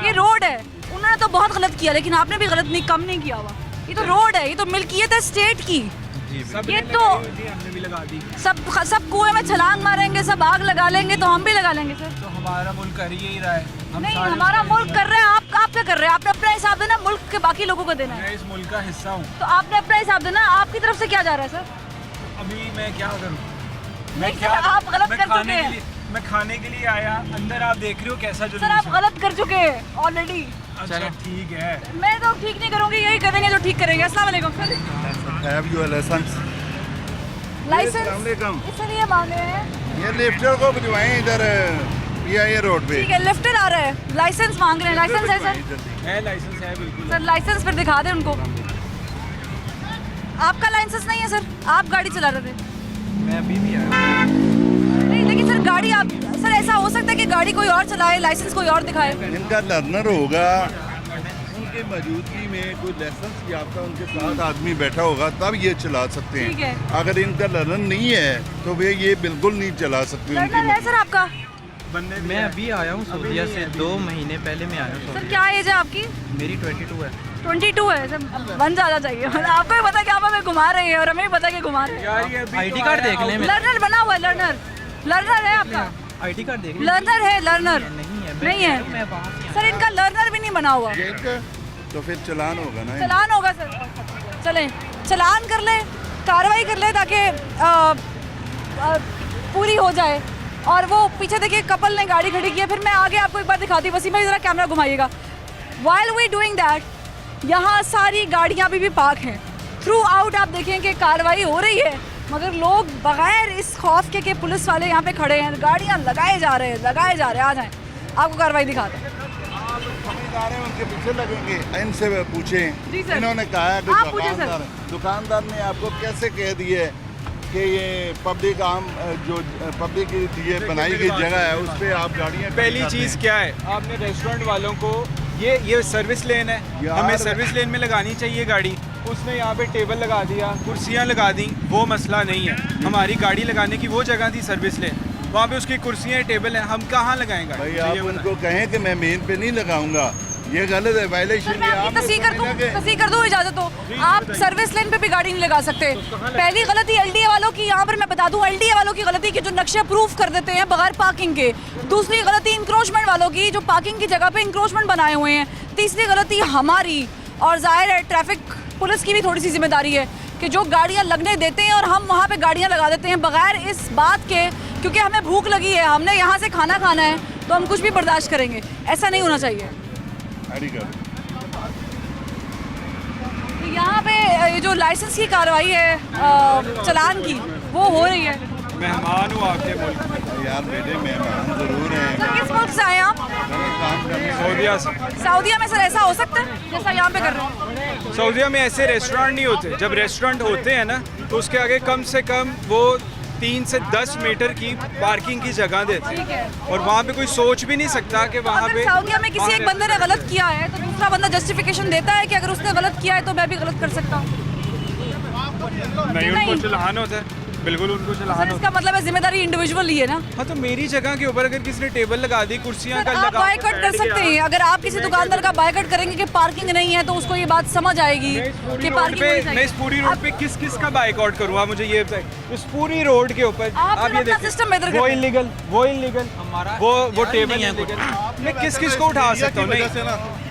ये रोड है। उन्होंने तो बहुत गलत किया, लेकिन आपने भी गलत नहीं, कम नहीं किया हुआ। ये तो रोड है, ये तो मिल्कियत है स्टेट की। ये तो हमने भी लगा दी। सब कुएं में छलांग मारेंगे, सब आग लगा लेंगे, तो हम भी लगा लेंगे सर। तो हमारा मुल्क कर ही रहा है। नहीं, हमारा मुल्क कर रहे हैं, आप क्या कर रहे हैं? आपने अपना हिसाब देना, मुल्क के बाकी लोगों को देना है। मैं इस मुल्क का हिस्सा हूँ। तो आपने अपना हिसाब देना, आपकी तरफ से क्या जा रहा है सर? अभी मैं क्या करूँ? नहीं सर, आप गलत कर चुके हैं। मैं खाने के लिए आया, अंदर आप देख रहे हो कैसा जुलूस सर आप गलत कर चुके हैं ऑलरेडी। अच्छा ठीक है, मैं तो ठीक नहीं करूँगी, यही करेंगे जो ठीक करेंगे। अस्सलाम वालेकुम sir. Have your license? License अस्सलाम इसलिए मांग रहे हैं। ये लिफ्टर को भिजवाएं इधर ये रोड पे। ठीक है, लिफ्टर आ रहा है, लाइसेंस मांग रहे हैं। लाइसेंस है सर? है, लाइसेंस है बिल्कुल। सर लाइसेंस फिर दिखा दें उनको। आपका लाइसेंस नहीं है सर, आप गाड़ी चला रहे थे। मैं अभी भी आया। नहीं, लेकिन सर गाड़ी आप, सर ऐसा हो सकता है कि गाड़ी कोई और चलाए, लाइसेंस कोई और दिखाए। इनका लर्नर होगा, उनके मौजूदगी में कोई लाइसेंस याफ्ता उनके साथ आदमी बैठा होगा, तब ये चला सकते ठीक हैं। है। अगर इनका लर्नर नहीं है तो वे ये बिल्कुल नहीं चला सकते। लर्नर है सर आपका? मैं अभी आया हूँ सऊदीया से, 2 महीने पहले मैं आया हूँ। सर क्या एज है आपकी? मेरी 22 है। 22 है सर, बन ज़्यादा चाहिए। आपको भी पता कि आप हमें घुमा रहे हैं और हमें भी पता कि घुमा रहे हैं। आईडी कार्ड देख लें। लर्नर बना हुआ है, लर्नर है आपका? आईडी कार्ड देख लें। लर्नर है, लर्नर नहीं है मैं वहाँ से सर, इनका लर्नर भी नहीं बना हुआ। तो फिर चलान होगा ना। चलान होगा सर, चलें चलान कर ले, कार्रवाई कर ले, ताकि पूरी हो जाए। और वो पीछे देखिए कपल ने गाड़ी खड़ी की है। फिर मैं आगे आपको एक बार दिखाती हूँ, वसीम भाई ज़रा कैमरा घुमाइएगा। वाइल वी डूइंग दैट, यहाँ सारी गाड़ियाँ अभी भी पार्क हैं। थ्रू आउट आप देखें कि कार्रवाई हो रही है, मगर लोग बगैर इस खौफ के कि पुलिस वाले यहाँ पे खड़े हैं, गाड़ियाँ लगाए जा रहे हैं। आ जाएं, आपको कार्रवाई दिखाते हैं। उनके पीछे लगेंगे, इनसे पूछें। जी सर। इन्होंने कहा है कि आप पूछें सर। दुकानदार ने आपको कैसे कह दिए कि ये पब्लिक आम जो पब्लिक की ये बनाई गई जगह है उस पर आप गाड़ियाँ। पहली चीज़ क्या है, आपने रेस्टोरेंट वालों को ये सर्विस लेन है, हमें सर्विस लेन में लगानी चाहिए गाड़ी। उसने यहाँ पे टेबल लगा दिया, कुर्सियाँ लगा दी, वो मसला नहीं है। हमारी गाड़ी लगाने की वो जगह थी सर्विस लेन, वहाँ पे उसकी कुर्सियाँ टेबल हैं, हम कहाँ लगाएंगे? भाई आप उनको कहें कि मैं मेन पे नहीं लगाऊंगा, ये गलत है, वायलेशन है। आप तस्दीक कर दूँ, इजाज़त हो? आप सर्विस लेन पे भी गाड़ी नहीं लगा सकते। पहली गलती एलडीए वालों की, यहाँ पर मैं बता दूँ, एलडीए वालों की गलती कि जो नक्शे अप्रूव कर देते हैं बगैर पार्किंग के। दूसरी गलती इंक्रोचमेंट वालों की, जो पार्किंग की जगह पे इंक्रोचमेंट बनाए हुए हैं। तीसरी गलती हमारी, और जाहिर है ट्रैफिक पुलिस की भी थोड़ी सी जिम्मेदारी है कि जो गाड़ियाँ लगने देते हैं और हम वहाँ पे गाड़ियाँ लगा देते हैं बगैर इस बात के, क्योंकि हमें भूख लगी है, हमने यहाँ से खाना खाना है, तो हम कुछ भी बर्दाश्त करेंगे। ऐसा नहीं होना चाहिए। यहाँ पे ये जो लाइसेंस की कार्रवाई है चालान की, वो हो रही है। मेहमान हूँ आपके मुल्क में। यार बेटे मेहमान जरूर हैं। सर किस मुल्क से आए आप? मैंने सऊदीया से। सऊदीया में सर ऐसा हो सकता है जैसा यहाँ पे कर रहे हैं? सऊदीया में ऐसे रेस्टोरेंट नहीं होते। जब रेस्टोरेंट होते हैं ना तो उसके आगे कम से कम वो 3 से 10 मीटर की पार्किंग की जगह देते हैं और वहाँ पे कोई सोच भी नहीं सकता कि वहाँ अगर पे सऊदीया में किसी एक बंदे ने गलत किया है तो दूसरा बंदा जस्टिफिकेशन देता है कि अगर उसने गलत किया है तो मैं भी गलत कर सकता हूँ। नहीं, नहीं। उनको चलान होता है, बिल्कुल उनको सर, चलान होता इसका मतलब है जिम्मेदारी इंडिविजुअल ही है ना। है। हाँ तो मेरी जगह के ऊपर अगर किसी ने टेबल लगा दी, कुर्सियाँ का सर, आप लगा बायकॉट कर सकते हैं। अगर आप किसी दुकानदार का बायकॉट करेंगे कि पार्किंग नहीं है तो उसको ये बात समझ आएगी कि पार्किंग मैं इस पूरी रोड पे किस का बाइकआउट करूँ? आप मुझे ये बताइए, इस पूरी रोड के ऊपर आप ये अपना सिस्टम बेहतर देखिए, वो करें। इलीगल, वो टेबल इलीगल। मैं किस को उठा सकता हूँ? नहीं,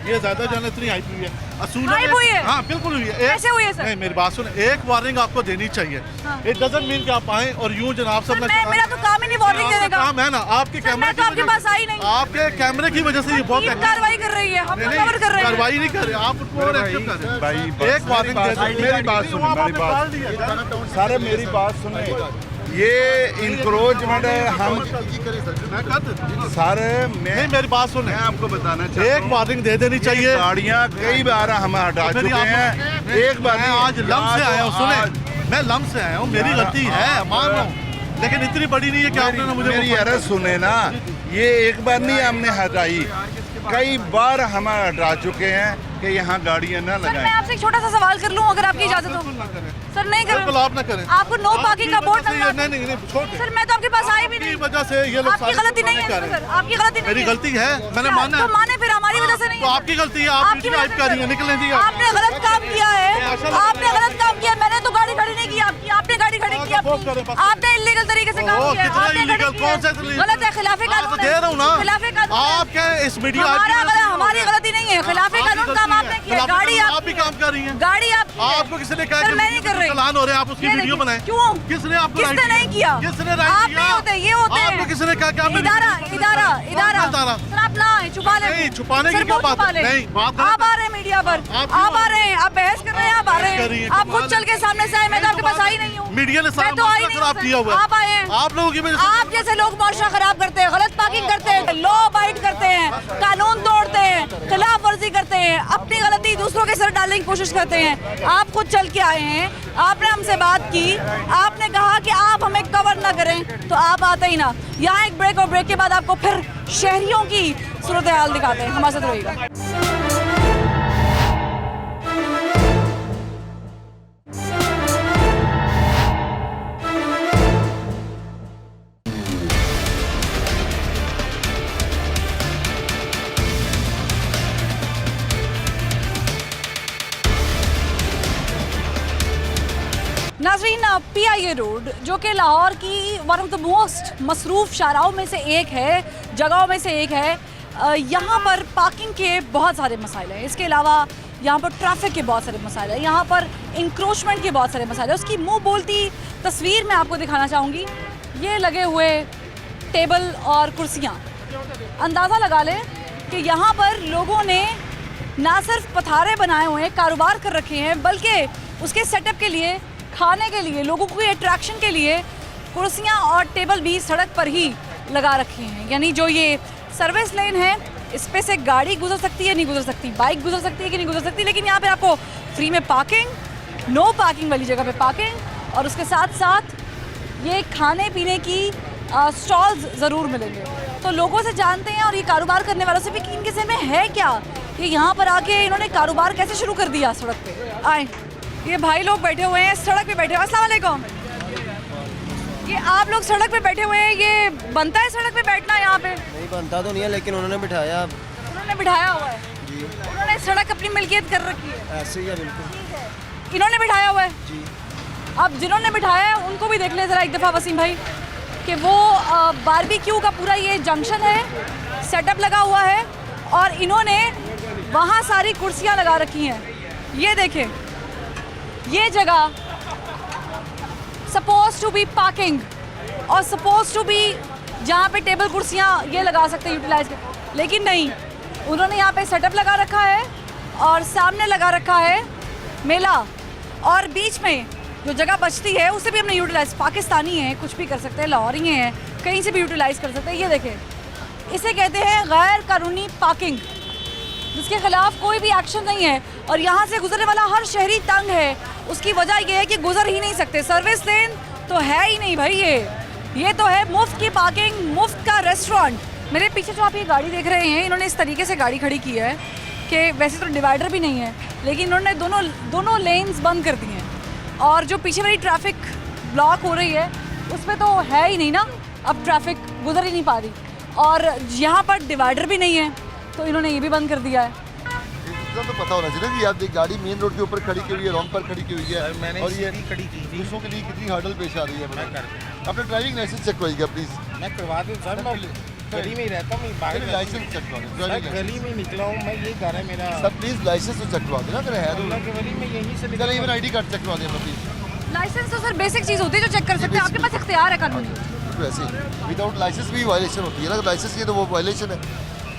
ये ज्यादा जानत नहीं हाइप हुई है, असूल हाइप हुई है? हाँ बिल्कुल हुई है। कैसे हुई है सर? नहीं मेरी बात सुन, एक वार्निंग आपको देनी चाहिए। इट डजंट मीन कि आप आए और यूं जनाब सब मेरा तो काम ही नहीं वार्निंग देने का। काम है ना आपके कैमरे मैं तो आपके पास आई नहीं। आपके कैमरे की वजह से ये बहुत कार्रवाई कर रही है, हम कवर कर रहे हैं। कार्रवाई नहीं कर रहे, आप उनको एक्टिव कर रहे हैं। भाई एक वार्निंग दे दो। मेरी बात सुनो, मेरी बात सारे मेरी बात सुने। ये इंक्रोचमेंट हम सारे नहीं मेरी बात सुन, मैं आपको बताना चाहता एक वार्निंग दे देनी चाहिए। गाड़ियाँ कई बार हम हटा चुके हैं। एक बार मैं आज लम से आया हूँ, सुने मैं लम से आया हूँ, मेरी गलती है मान रहा हूँ, लेकिन इतनी बड़ी नहीं है कि आपने ना मुझे मेरी अर्ज सुने ना, ये एक बार नहीं हमने हटाई, कई बार हम हटा चुके हैं कि यहाँ गाड़ियाँ ना सर मैं लगाएं। आपसे एक छोटा सा सवाल कर लूं अगर आपकी इजाजत हो? सर नहीं बिल्कुल करें। आप ना करें। आपको नो पार्किंग का बोर्ड नहीं नहीं छोड़ दे। सर मैं तो आपके पास आई भी नहीं। वजह से ये लोग आपकी गलती नहीं है सर, आपकी गलती नहीं मेरी है। गलती है, मैंने क्या? माना है। तो माने फिर हमारी वजह से नहीं तो है। आपकी गलती है, आप आपकी इसमें हाइप कर रही हैं, निकलने दिया। आपने गलत काम किया है, आपने गलत काम किया। मैंने तो गाड़ी खड़ी नहीं की आपकी, आपने गाड़ी खड़ी की अपनी। आपने इलीगल तरीके से काम किया है, आपने गाड़ी की है। गलत है, खिलाफे कानून दे रहा हूँ ना, खिलाफे कानून है। आपके इस मीडिया हमारी गलती नहीं है, खिलाफे कानून काम आपने किया। गाड़ी आप भी काम कर रही हैं, गाड़ी आप आपको किसी ने कहा सर मैं नहीं कर रही। चलान हो रहे हैं, आप उसकी वीडियो बनाएं। क्यों? किसने आपको किसने नहीं किया? किसने आप नहीं होते, ये होते हैं। आपको किसने कहा कि आप इदारा इदारा इदारा इदारा? सर आप ना आए, छुपा ले। नहीं, छुपाने की सर, क्या वो बात छुपा है? ले। नहीं, बात आप आ रहे हैं मीडिया पर, आप आ रहे हैं, आप बहस कर रहे हैं, आप आ रहे कर रही हैं। हैं, आप खुद चल के सामने से आए, मैं तो आपके पास आई नहीं हूँ। मीडिया ने सारा मैं तो आई मामला नहीं खराब हूँ किया सर। हुआ है। आप आए हैं, आप लोगों की वजह से आप जैसे लोग माशरा खराब करते हैं, गलत पार्किंग करते हैं, लॉ अबाइड करते हैं, कानून तोड़ते हैं, खिलाफ वर्जी करते हैं, अपनी गलती दूसरों के सर डालने की कोशिश करते हैं। आप खुद चल के आए हैं, आपने हमसे बात की, आपने कहा कि आप हमें कवर ना करें तो आप आते ही ना। यहाँ एक ब्रेक और ब्रेक के बाद आपको फिर शहरियों की सूरत हाल दिखाते हैं। हमारे साथ रहिएगा। नाज़रीन, PIA रोड जो कि लाहौर की वन ऑफ द मोस्ट मसरूफ़ शाहराहों में से एक है, जगहों में से एक है। यहाँ पर पार्किंग के बहुत सारे मसाइल हैं। इसके अलावा यहाँ पर ट्रैफिक के बहुत सारे मसाइल हैं, यहाँ पर इंक्रोचमेंट के बहुत सारे मसाइल हैं। उसकी मुंह बोलती तस्वीर मैं आपको दिखाना चाहूँगी। ये लगे हुए टेबल और कुर्सियाँ, अंदाज़ा लगा लें कि यहाँ पर लोगों ने ना सिर्फ पथारे बनाए हुए हैं, कारोबार कर रखे हैं, बल्कि उसके सेटअप के लिए, खाने के लिए, लोगों की अट्रैक्शन के लिए कुर्सियाँ और टेबल भी सड़क पर ही लगा रखे हैं। यानी जो ये सर्विस लेन है, इस पे से गाड़ी गुजर सकती है, नहीं गुजर सकती, बाइक गुजर सकती है कि नहीं गुजर सकती, लेकिन यहाँ पे आपको फ्री में पार्किंग, नो पार्किंग वाली जगह पे पार्किंग, और उसके साथ साथ ये खाने पीने की स्टॉल्स ज़रूर मिलेंगे। तो लोगों से जानते हैं और ये कारोबार करने वालों से भी कि इनके ज़हन में है क्या, ये यहाँ पर आके इन्होंने कारोबार कैसे शुरू कर दिया। सड़क पे आए, ये भाई लोग बैठे हुए हैं, सड़क पे बैठे हुए हैं। अस्सलाम वालेकुम। ये आप लोग सड़क पे बैठे हुए हैं, ये बनता है सड़क पे बैठना यहाँ पे? नहीं बनता तो नहीं है, लेकिन उन्होंने बिठाया। उन्होंने बिठाया हुआ है जी। उन्होंने सड़क अपनी मिल्कियत कर रखी है। ऐसे ही है बिल्कुल। इन्होंने बिठाया हुआ है जी। अब जिन्होंने बिठाया है उनको भी देख ले ज़रा एक दफ़ा वसीम भाई, कि वो बारबेक्यू का पूरा ये जंक्शन है, सेटअप लगा हुआ है और इन्होंने वहाँ सारी कुर्सियाँ लगा रखी हैं। ये देखें, ये जगह सपोज टू बी पार्किंग और सपोज टू बी जहाँ पे टेबल कुर्सियाँ ये लगा सकते हैं यूटिलाइज कर, लेकिन नहीं, उन्होंने यहाँ पे सेटअप लगा रखा है और सामने लगा रखा है मेला, और बीच में जो जगह बचती है उसे भी हमने यूटिलाइज, पाकिस्तानी है, कुछ भी कर सकते हैं, लाहौरी हैं, कहीं से भी यूटिलाइज कर सकते हैं। ये देखें, इसे कहते हैं गैर कानूनी पार्किंग, जिसके खिलाफ कोई भी एक्शन नहीं है और यहाँ से गुजरने वाला हर शहरी तंग है। उसकी वजह यह है कि गुजर ही नहीं सकते, सर्विस लेन तो है ही नहीं भाई। ये तो है मुफ्त की पार्किंग, मुफ्त का रेस्टोरेंट। मेरे पीछे जो आप ये गाड़ी देख रहे हैं, इन्होंने इस तरीके से गाड़ी खड़ी की है कि वैसे तो डिवाइडर भी नहीं है, लेकिन इन्होंने दोनों लेन्स बंद कर दी हैं और जो पीछे वाली ट्रैफिक ब्लॉक हो रही है उस पर तो है ही नहीं ना, अब ट्रैफिक गुजर ही नहीं पा रही। और यहाँ पर डिवाइडर भी नहीं है तो इन्होंने ये भी बंद कर दिया है। इतना तो पता होना चाहिए कि आप एक गाड़ी मेन रोड के ऊपर खड़ी की हुई है, रॉन्ग पर खड़ी की हुई है, मैंने और ये खड़ी की थी। दूसरों के लिए कितनी हर्डल पेश आ रही है। अपना ड्राइविंग लाइसेंस चेक कराइएगा प्लीज़। मैं करवा दूँ सर, मैं गली में ही रहता हूँ, बाहर लाइसेंस चेक करवा दें। गली में निकला हूँ मैं, ये घर है मेरा सर प्लीज़ लाइसेंस तो चेक करवा देना, अगर है तो गली में यहीं से चलो इवन ID कार्ड चेक करवा दें प्लीज़। लाइसेंस तो सर बेसिक चीज़ होती है जो चेक कर सकते हैं, आपके पास इख्तियार है कानूनी। वैसे विदाउट लाइसेंस भी वायलेशन होती है ना, लाइसेंस की तो वो वायलेशन है।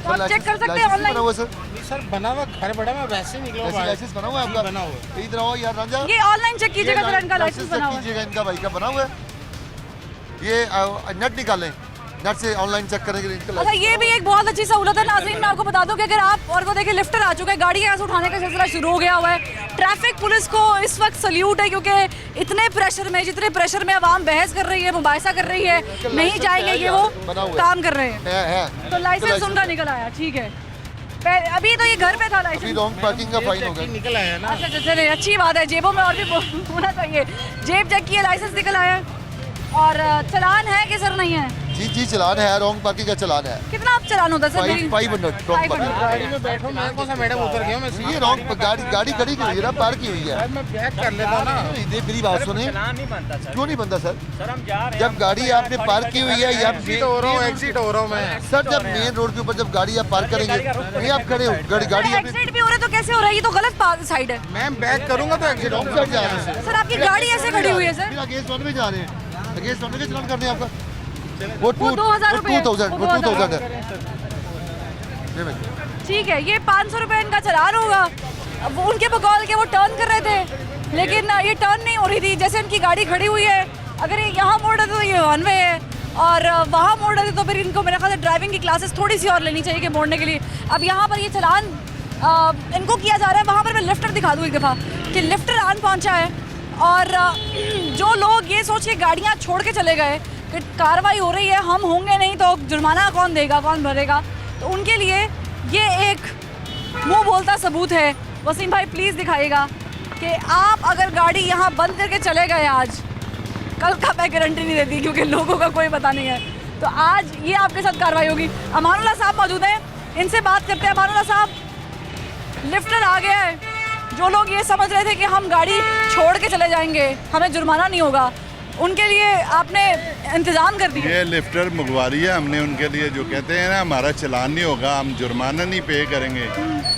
तो आप चेक कर सकते हैं ऑनलाइन। बना हुआ सर, सर बना हुआ घर बड़ा, मैं वैसे ही निकला हूँ। लाइसेंस बना हुआ है आपका? बना हुआ है। इधर आओ यार राजा, ये ऑनलाइन चेक कीजिएगा अगर इनका लाइसेंस बना हुआ है। कीजिएगा, इनका भाई का बना हुआ है। ये नेट निकालें, नेट से ऑनलाइन चेक करेंगे इनका। अच्छा, ये भी एक बहुत अच्छी सहूलत है नाज़रीन। मैं आपको बता दूं कि अगर आप और वो देखिए लिफ्टर आ चुका है, गाड़ी यहाँ से उठाने का सिलसिला शुरू हो गया हुआ है। ट्रैफिक पुलिस को इस वक्त सल्यूट है, क्योंकि इतने प्रेशर में, जितने प्रेशर में आवाम बहस कर रही है, मुबाहिसा कर रही है, नहीं जाएंगे ये वो काम कर रहे हैं। तो लाइसेंस उनका निकल आया, ठीक है। अभी तो ये घर पे था लाइसेंस, रॉन्ग पार्किंग का फाइन होगा। निकल आया ना। अच्छा चलिए, अच्छी बात है। जेबों में और भी होना चाहिए। जेब चेक किया, लाइसेंस निकल आया और चलान है कि सर नहीं है? जी चलान है, रॉन्ग पार्किंग का चलान है। कितना आप चलान होता है सर? 500 wrong parking. गाड़ी में बैठो, मैं कौन सा मैडम उतर गया, मैं ये रॉन्ग गाड़ी खड़ी की हुई है ना, पार्क की हुई है। मैं बैक कर लेता ना। मेरी बात सुने, नहीं बनता सर। क्यों नहीं बनता सर? सर हम जा रहे हैं, जब गाड़ी आपने पार्क की हुई है या एग्जिट हो रहा हूँ, एग्जिट हो रहा हूँ मैं। सर जब मेन रोड के ऊपर जब गाड़ी आप पार्क करेंगे, नहीं आप खड़े हो, गाड़ी अपनी एक्सीडेंट भी हो रहा है तो कैसे हो रहा है? ये तो गलत साइड है। मैं बैक करूंगा तो एग्जिट रॉन्ग साइड जा रहे हैं। सर आपकी गाड़ी ऐसे खड़ी हुई है सर। फिर अगेंस्ट वन में जा रहे हैं, अगेंस्ट वन में चलान करने हैं आपका। वो 2000 रुपए, 2000 है। ठीक है, ये 500 रुपए इनका चलान होगा। अब वो उनके बकौल के वो टर्न कर रहे थे, लेकिन ये टर्न नहीं हो रही थी। जैसे इनकी गाड़ी खड़ी हुई है, अगर ये यहाँ मोड़ रहे तो ये वन वे है, और वहाँ मोड़ रहे थे तो फिर इनको मेरे ख्याल से ड्राइविंग की क्लासेस थोड़ी सी और लेनी चाहिए कि मोड़ने के लिए। अब यहाँ पर ये चलान इनको किया जा रहा है। वहाँ पर मैं लिफ्टर दिखा दूँ एक दफ़ा कि लिफ्टर आन पहुँचा है, और जो लोग ये सोच के गाड़ियाँ छोड़ के चले गए कि कार्रवाई हो रही है, हम होंगे नहीं तो जुर्माना कौन देगा, कौन भरेगा, तो उनके लिए ये एक मुंह बोलता सबूत है। वसीम भाई प्लीज़ दिखाइएगा कि आप अगर गाड़ी यहाँ बंद करके चले गए आज, कल का मैं गारंटी नहीं देती क्योंकि लोगों का कोई पता नहीं है, तो आज ये आपके साथ कार्रवाई होगी। अमानुल्लाह साहब मौजूद हैं, इनसे बात करते हैं। अमानुल्लाह साहब, लिफ्टर आ गया है। जो लोग ये समझ रहे थे कि हम गाड़ी छोड़ के चले जाएंगे, हमें जुर्माना नहीं होगा, उनके लिए आपने इंतज़ाम कर दिया। ये लिफ्टर मंगवा रही है हमने उनके लिए, जो कहते हैं ना हमारा चलान नहीं होगा, हम जुर्माना नहीं पे करेंगे,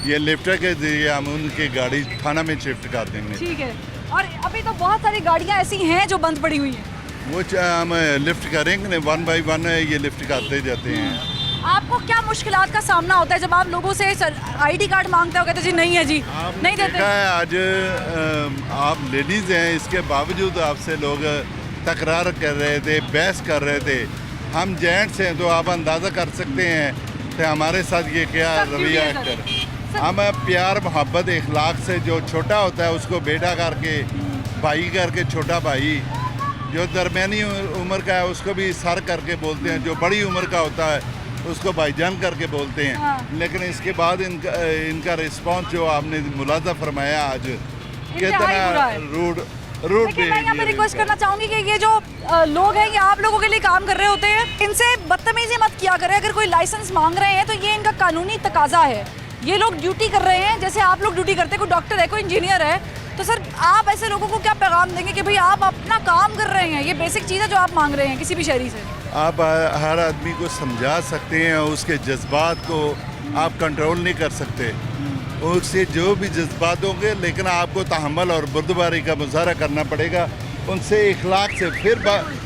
ये लिफ्टर के जरिए हम उनकी गाड़ी थाना में शिफ्ट कर देंगे। ठीक है, और अभी तो बहुत सारी गाड़ियाँ ऐसी हैं जो बंद पड़ी हुई हैं, वो हम लिफ्ट करेंगे, 1 बाय 1 ये लिफ्ट करते जाते हैं। आपको क्या मुश्किलात का सामना होता है जब आप लोगों से ID कार्ड मांगते हो, कहते जी नहीं है जी, नहीं देते? देखा है आज आप लेडीज़ हैं, इसके बावजूद आपसे लोग तकरार कर रहे थे, बहस कर रहे थे। हम जेंट्स हैं तो आप अंदाज़ा कर सकते हैं कि हमारे साथ ये क्या रवैया है कर। हम प्यार मोहब्बत इखलाक से, जो छोटा होता है उसको बेटा करके, भाई करके, छोटा भाई, जो दरमियानी उम्र का है उसको भी सर करके बोलते हैं, जो बड़ी उम्र का होता है उसको भाईजान करके बोलते हैं। हाँ। लेकिन इसके बाद इनका रिस्पांस जो आपने मुलाजा फरमाया आज, इंतहाई बुरा कितना है। रूड लेकिन मैं यहाँ पे रिक्वेस्ट करना चाहूँगी कि ये जो लोग हैं, ये आप लोगों के लिए काम कर रहे होते हैं, इनसे बदतमीजी मत किया करें। अगर कोई लाइसेंस मांग रहे हैं तो ये इनका कानूनी तकाजा है। ये लोग ड्यूटी कर रहे हैं जैसे आप लोग ड्यूटी करते हैं, कोई डॉक्टर है, कोई इंजीनियर है, तो सर आप ऐसे लोगों को क्या पैगाम देंगे कि भाई आप अपना काम कर रहे हैं? ये बेसिक चीज़ है जो आप मांग रहे हैं किसी भी शहरी से। आप हर आदमी को समझा सकते हैं, उसके जज्बात को आप कंट्रोल नहीं कर सकते, उससे जो भी जज्बात होंगे, लेकिन आपको तहम्मुल और बुर्दबारी का मुजाहरा करना पड़ेगा उनसे, इखलाक से। फिर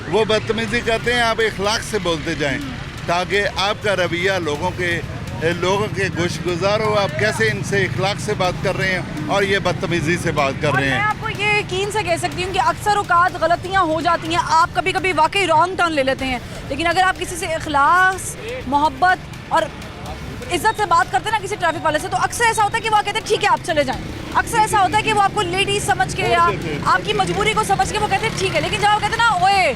वो बदतमीजी करते हैं, आप इखलाक से बोलते जाएं ताकि आपका रवैया लोगों के गुशगुजार हो। आप कैसे इनसे इखलाक से बात कर रहे हैं और ये बदतमीजी से बात कर रहे हैं। मैं आपको ये यकीन से कह सकती हूँ कि अक्सर औकात गलतियाँ हो जाती हैं, आप कभी कभी वाकई रॉन्ग टर्न ले लेते हैं, लेकिन अगर आप किसी से इखलास, मोहब्बत और इज्जत से बात करते हैं ना किसी ट्रैफिक वाले से, तो अक्सर ऐसा होता है कि वो कहते हैं ठीक है आप चले जाएं। अक्सर ऐसा होता है कि वो आपको लेडीज समझ के या आपकी मजबूरी को समझ के वो कहते हैं ठीक है, लेकिन जब आप कहते हैं ना ओए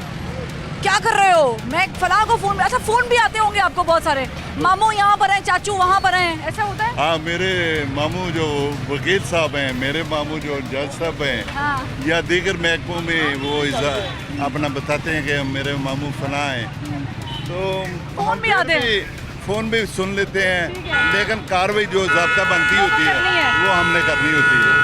क्या कर रहे हो, मैं फलां को फ़ोन, अच्छा फ़ोन भी आते होंगे आपको बहुत सारे, मामू यहाँ पर हैं, चाचू वहाँ पर हैं, ऐसा होता है? हाँ, मेरे मामू जो वकील साहब हैं, मेरे मामू जो जज साहब हैं, हाँ। या दीगर महकमों में वो अपना बताते हैं कि मेरे मामू फलां हैं, तो फ़ोन भी आते हैं, फ़ोन भी सुन लेते हैं, लेकिन कार्रवाई जो ज़ाब्ता बनती होती है वो हमने करनी होती है।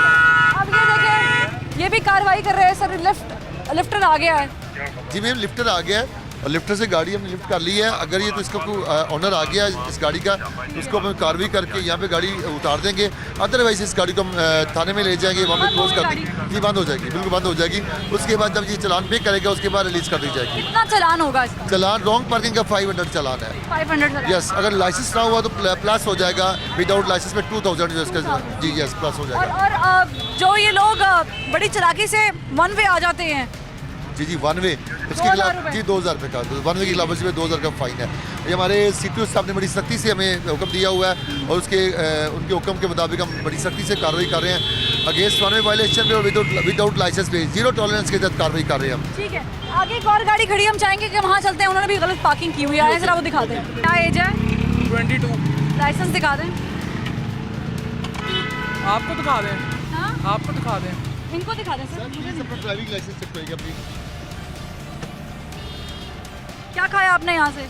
अब ये देखें, ये भी कार्रवाई कर रहे हैं सर, लिफ्टर आ गया है। जी मैम, लिफ्टर आ गया है और लिफ्टर से गाड़ी हमने लिफ्ट कर ली है। अगर ये तो इसका कोई ऑनर आ गया इस गाड़ी का, तो उसको हम कार्रवाई करके यहाँ पे गाड़ी उतार देंगे। अदरवाइज इस गाड़ी को हम थाने में ले जाएंगे, वहाँ पे क्लोज कर देंगे। जी बंद हो जाएगी, बिल्कुल बंद हो जाएगी। उसके बाद जब ये चालान पे करेगा उसके बाद रिलीज कर दी जाएगी। कितना चालान होगा इसका? चालान रॉन्ग पार्किंग का 500 चालान है। 500 चालान? यस, अगर लाइसेंस ना हुआ तो प्लस हो जाएगा, विदाउट लाइसेंस में 2000 जो इसका जी यस प्लस हो जाएगा। और जो ये लोग बड़ी चालाकी से वन वे आ जाते हैं, जी वन वे, उसके खिलाफ जी 2000 रुपये का, वन वे की खिलाफ वर्जी में 2000 का फाइन है। ये हमारे CPO साहब ने बड़ी सख्ती से हमें हुक्म दिया हुआ है और उनके हुक्म के मुताबिक हम बड़ी सख्ती से कार्रवाई कर रहे हैं अगेंस्ट वन वे वायलेशन में और विदाउट लाइसेंस पे जीरो टॉलरेंस के तहत कार्रवाई कर रहे हैं हम। ठीक है, आगे एक और गाड़ी खड़ी, हम चाहेंगे कि वहाँ चलते हैं, उन्होंने भी गलत पार्किंग की हुई है, जरा वो दिखा दें। क्या एज है? 22। लाइसेंस दिखा दें। आपको दिखा दें? हाँ, आपको दिखा दें? इनको दिखा दें सर। अपना ड्राइविंग लाइसेंस चेक करेगा प्लीज। क्या खाया आपने यहाँ से?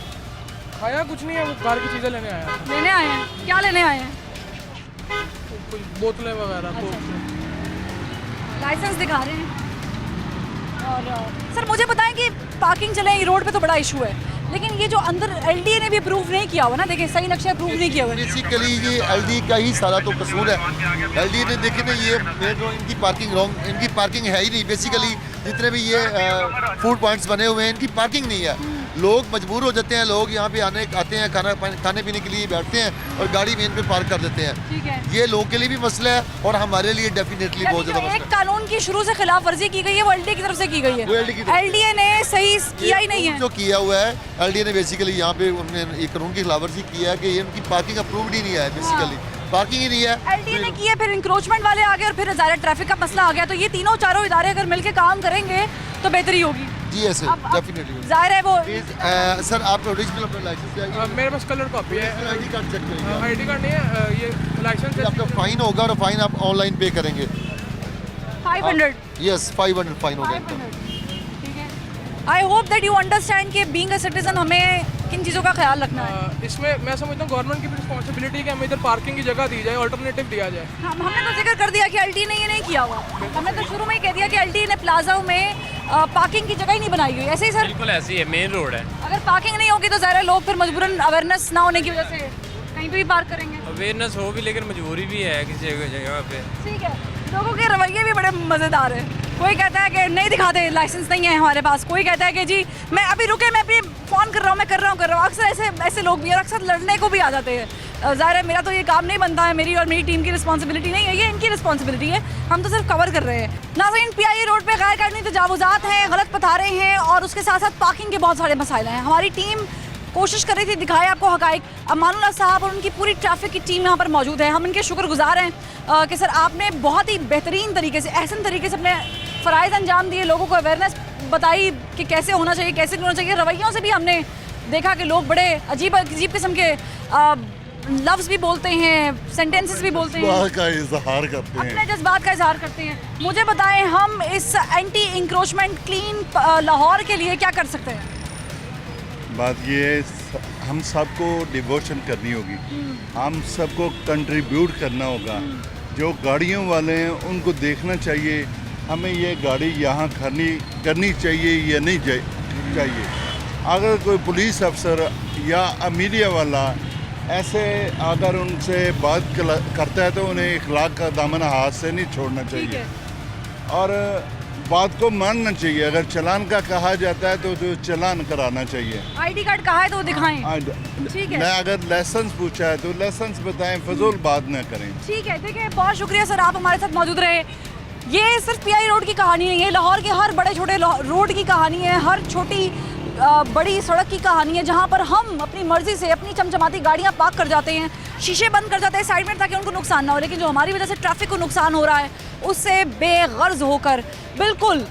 खाया कुछ नहीं है, वो कार की चीज़ें लेने आया। लेने आए हैं? क्या लेने आए हैं? कुछ बोतलें वगैरह। लाइसेंस दिखा रहे हैं। और सर मुझे बताएं कि पार्किंग चले रोड पे तो बड़ा इशू है, लेकिन ये जो अंदर LDA ने भी अप्रूव नहीं किया हुआ ना, देखिए सही नक्शा अप्रूव नहीं किया हुआ है। बेसिकली ये LDA का ही सारा तो कसूर है। LDA ने देखे ना ये इनकी पार्किंग रॉन्ग, इनकी पार्किंग है ही नहीं। बेसिकली जितने भी ये फूड पॉइंट्स बने हुए हैं इनकी पार्किंग नहीं है। लोग मजबूर हो जाते हैं, लोग यहाँ पे आते हैं खाने पीने के लिए बैठते हैं और गाड़ी मेन पे पार्क कर देते हैं। ठीक है, ये लोगों के लिए भी मसला है और हमारे लिए डेफिनेटली बहुत ज़्यादा मसला है। एक कानून की शुरू से खिलाफ वर्जी की गई है, वो LDA की तरफ से की गई है। LDA ने सही किया ही नहीं है। जो किया हुआ है LDA ने बेसिकली यहाँ पे उन्होंने एक कानून की खिलाफ वर्जी किया है कि ये उनकी पार्किंग अप्रूव्ड ही नहीं है। बेसिकली पार्किंग ही नहीं है। LDA ने किया, फिर इंक्रोचमेंट वाले आ गए और फिर ज़्यादा ट्रैफिक का मसला आ गया। तो ये तीनों चारों इदारे अगर मिलकर काम करेंगे तो बेहतरी होगी। जी ऐसे डेफिनेटली जाहिर है वो सर आप ओरिजिनल अपना लाइसेंस मेरे पास कलर कॉपी है। ID कार्ड चेक करेंगे। ID कार्ड नहीं है, ये लाइसेंस। आपका फाइन होगा और फाइन आप ऑनलाइन पे करेंगे। 500? यस 500 फाइन होगा। ठीक है, I hope that you understand कि बीइंग अ सिटीजन हमें किन चीज़ों का ख्याल रखना है। इसमें मैं समझता हूँ गवर्नमेंट की भी रिस्पॉन्सिबिलिटी कि हमें इधर पार्किंग की जगह दी जाए, ऑल्टरनेटिव दिया जाए। हमने तो जिक्र कर दिया कि LDA ने ये नहीं किया हुआ। हमने तो शुरू में ही कह दिया कि LDA ने प्लाजा में पार्किंग की जगह ही नहीं बनाई हुई। ऐसे ही सर? बिल्कुल ऐसे ही है, मेन रोड है। अगर पार्किंग नहीं होगी तो ज़रा लोग फिर मजबूरन अवेयरनेस ना होने की वजह से कहीं पे भी पार्क करेंगे। अवेयरनेस हो भी, लेकिन मजबूरी भी है किसी जगह पे। ठीक है, लोगों के रवैये भी बड़े मज़ेदार हैं। कोई कहता है कि नहीं दिखाते, लाइसेंस नहीं है हमारे पास। कोई कहता है कि जी मैं अभी रुके, मैं अभी फ़ोन कर रहा हूँ, मैं कर रहा हूँ। अक्सर ऐसे लोग भी, और अक्सर लड़ने को भी आ जाते हैं। ज़ाहिर है मेरा तो ये काम नहीं बनता है, मेरी और मेरी टीम की रिस्पॉन्सिबिलिटी नहीं है, ये इनकी रिस्पॉन्सिबिलिटी है। हम तो सिर्फ कवर कर रहे हैं। नाज़रीन, PIA रोड पे गैर कानूनी तजावुज़ात हैं, गलत पथारे हैं और उसके साथ साथ पार्किंग के बहुत सारे मसाइल हैं। हमारी टीम कोशिश कर रही थी दिखाए आपको हकाइक। अमानुल्लाह साहब और उनकी पूरी ट्रैफिक की टीम यहाँ पर मौजूद है। हम इनके शुक्रगुजार हैं कि सर आपने बहुत ही बेहतरीन तरीके से, एहसन तरीके से अपने फ़राइज़ अंजाम दिए, लोगों को अवेयरनेस बताई कि कैसे होना चाहिए, कैसे नहीं होना चाहिए। रवैयों से भी हमने देखा कि लोग बड़े अजीब किस्म के लफ्ज़ भी बोलते हैं, सेंटेंसेस भी बोलते हैं, का इजहार करते हैं, अपने जज्बात का इजहार करते हैं। मुझे बताएं, हम इस एंटी इंक्रोचमेंट क्लीन लाहौर के लिए क्या कर सकते हैं? बात ये है हम सबको डिवोशन करनी होगी, हम सबको कंट्रीब्यूट करना होगा। जो गाड़ियों वाले हैं उनको देखना चाहिए हमें ये गाड़ी यहाँ करनी चाहिए या नहीं चाहिए। अगर कोई पुलिस अफसर या मीडिया वाला ऐसे अगर उनसे बात करता है तो उन्हें इखलाक का दामन हाथ से नहीं छोड़ना चाहिए और बात को मानना चाहिए। अगर चालान का कहा जाता है तो जो चालान कराना चाहिए। ID कार्ड कहा है तो दिखाएं। ठीक है, मैं अगर लाइसेंस पूछा है तो लाइसेंस बताएं, फजूल बात ना करें। ठीक है, देखिए बहुत शुक्रिया सर, आप हमारे साथ मौजूद रहे। ये सिर्फ PIA रोड की कहानी नहीं है, लाहौर के हर बड़े छोटे रोड की कहानी है। हर छोटी बड़ी सड़क की कहानी है जहाँ पर हम अपनी मर्जी से अपनी चमचमाती गाड़ियाँ पार्क कर जाते हैं, शीशे बंद कर जाते हैं साइड में ताकि उनको नुकसान ना हो, लेकिन जो हमारी वजह से ट्रैफिक को नुकसान हो रहा है उससे बेगर्ज होकर बिल्कुल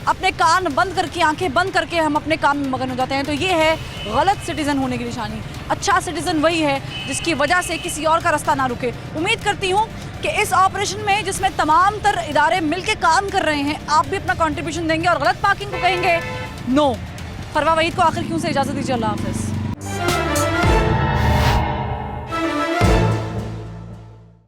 अपने कान बंद करके, आंखें बंद करके हम अपने काम में मगन हो जाते हैं। तो ये है गलत सिटीज़न होने की निशानी। अच्छा सिटीज़न वही है जिसकी वजह से किसी और का रास्ता ना रुके। उम्मीद करती हूँ कि इस ऑपरेशन में जिसमें तमाम तर इदारे मिलकर काम कर रहे हैं, आप भी अपना कंट्रीब्यूशन देंगे और गलत पार्किंग को कहेंगे नो। फरवा वहीद को आखिर क्यों से इजाज़त दीजिए। अल्लाह हाफ़िज़।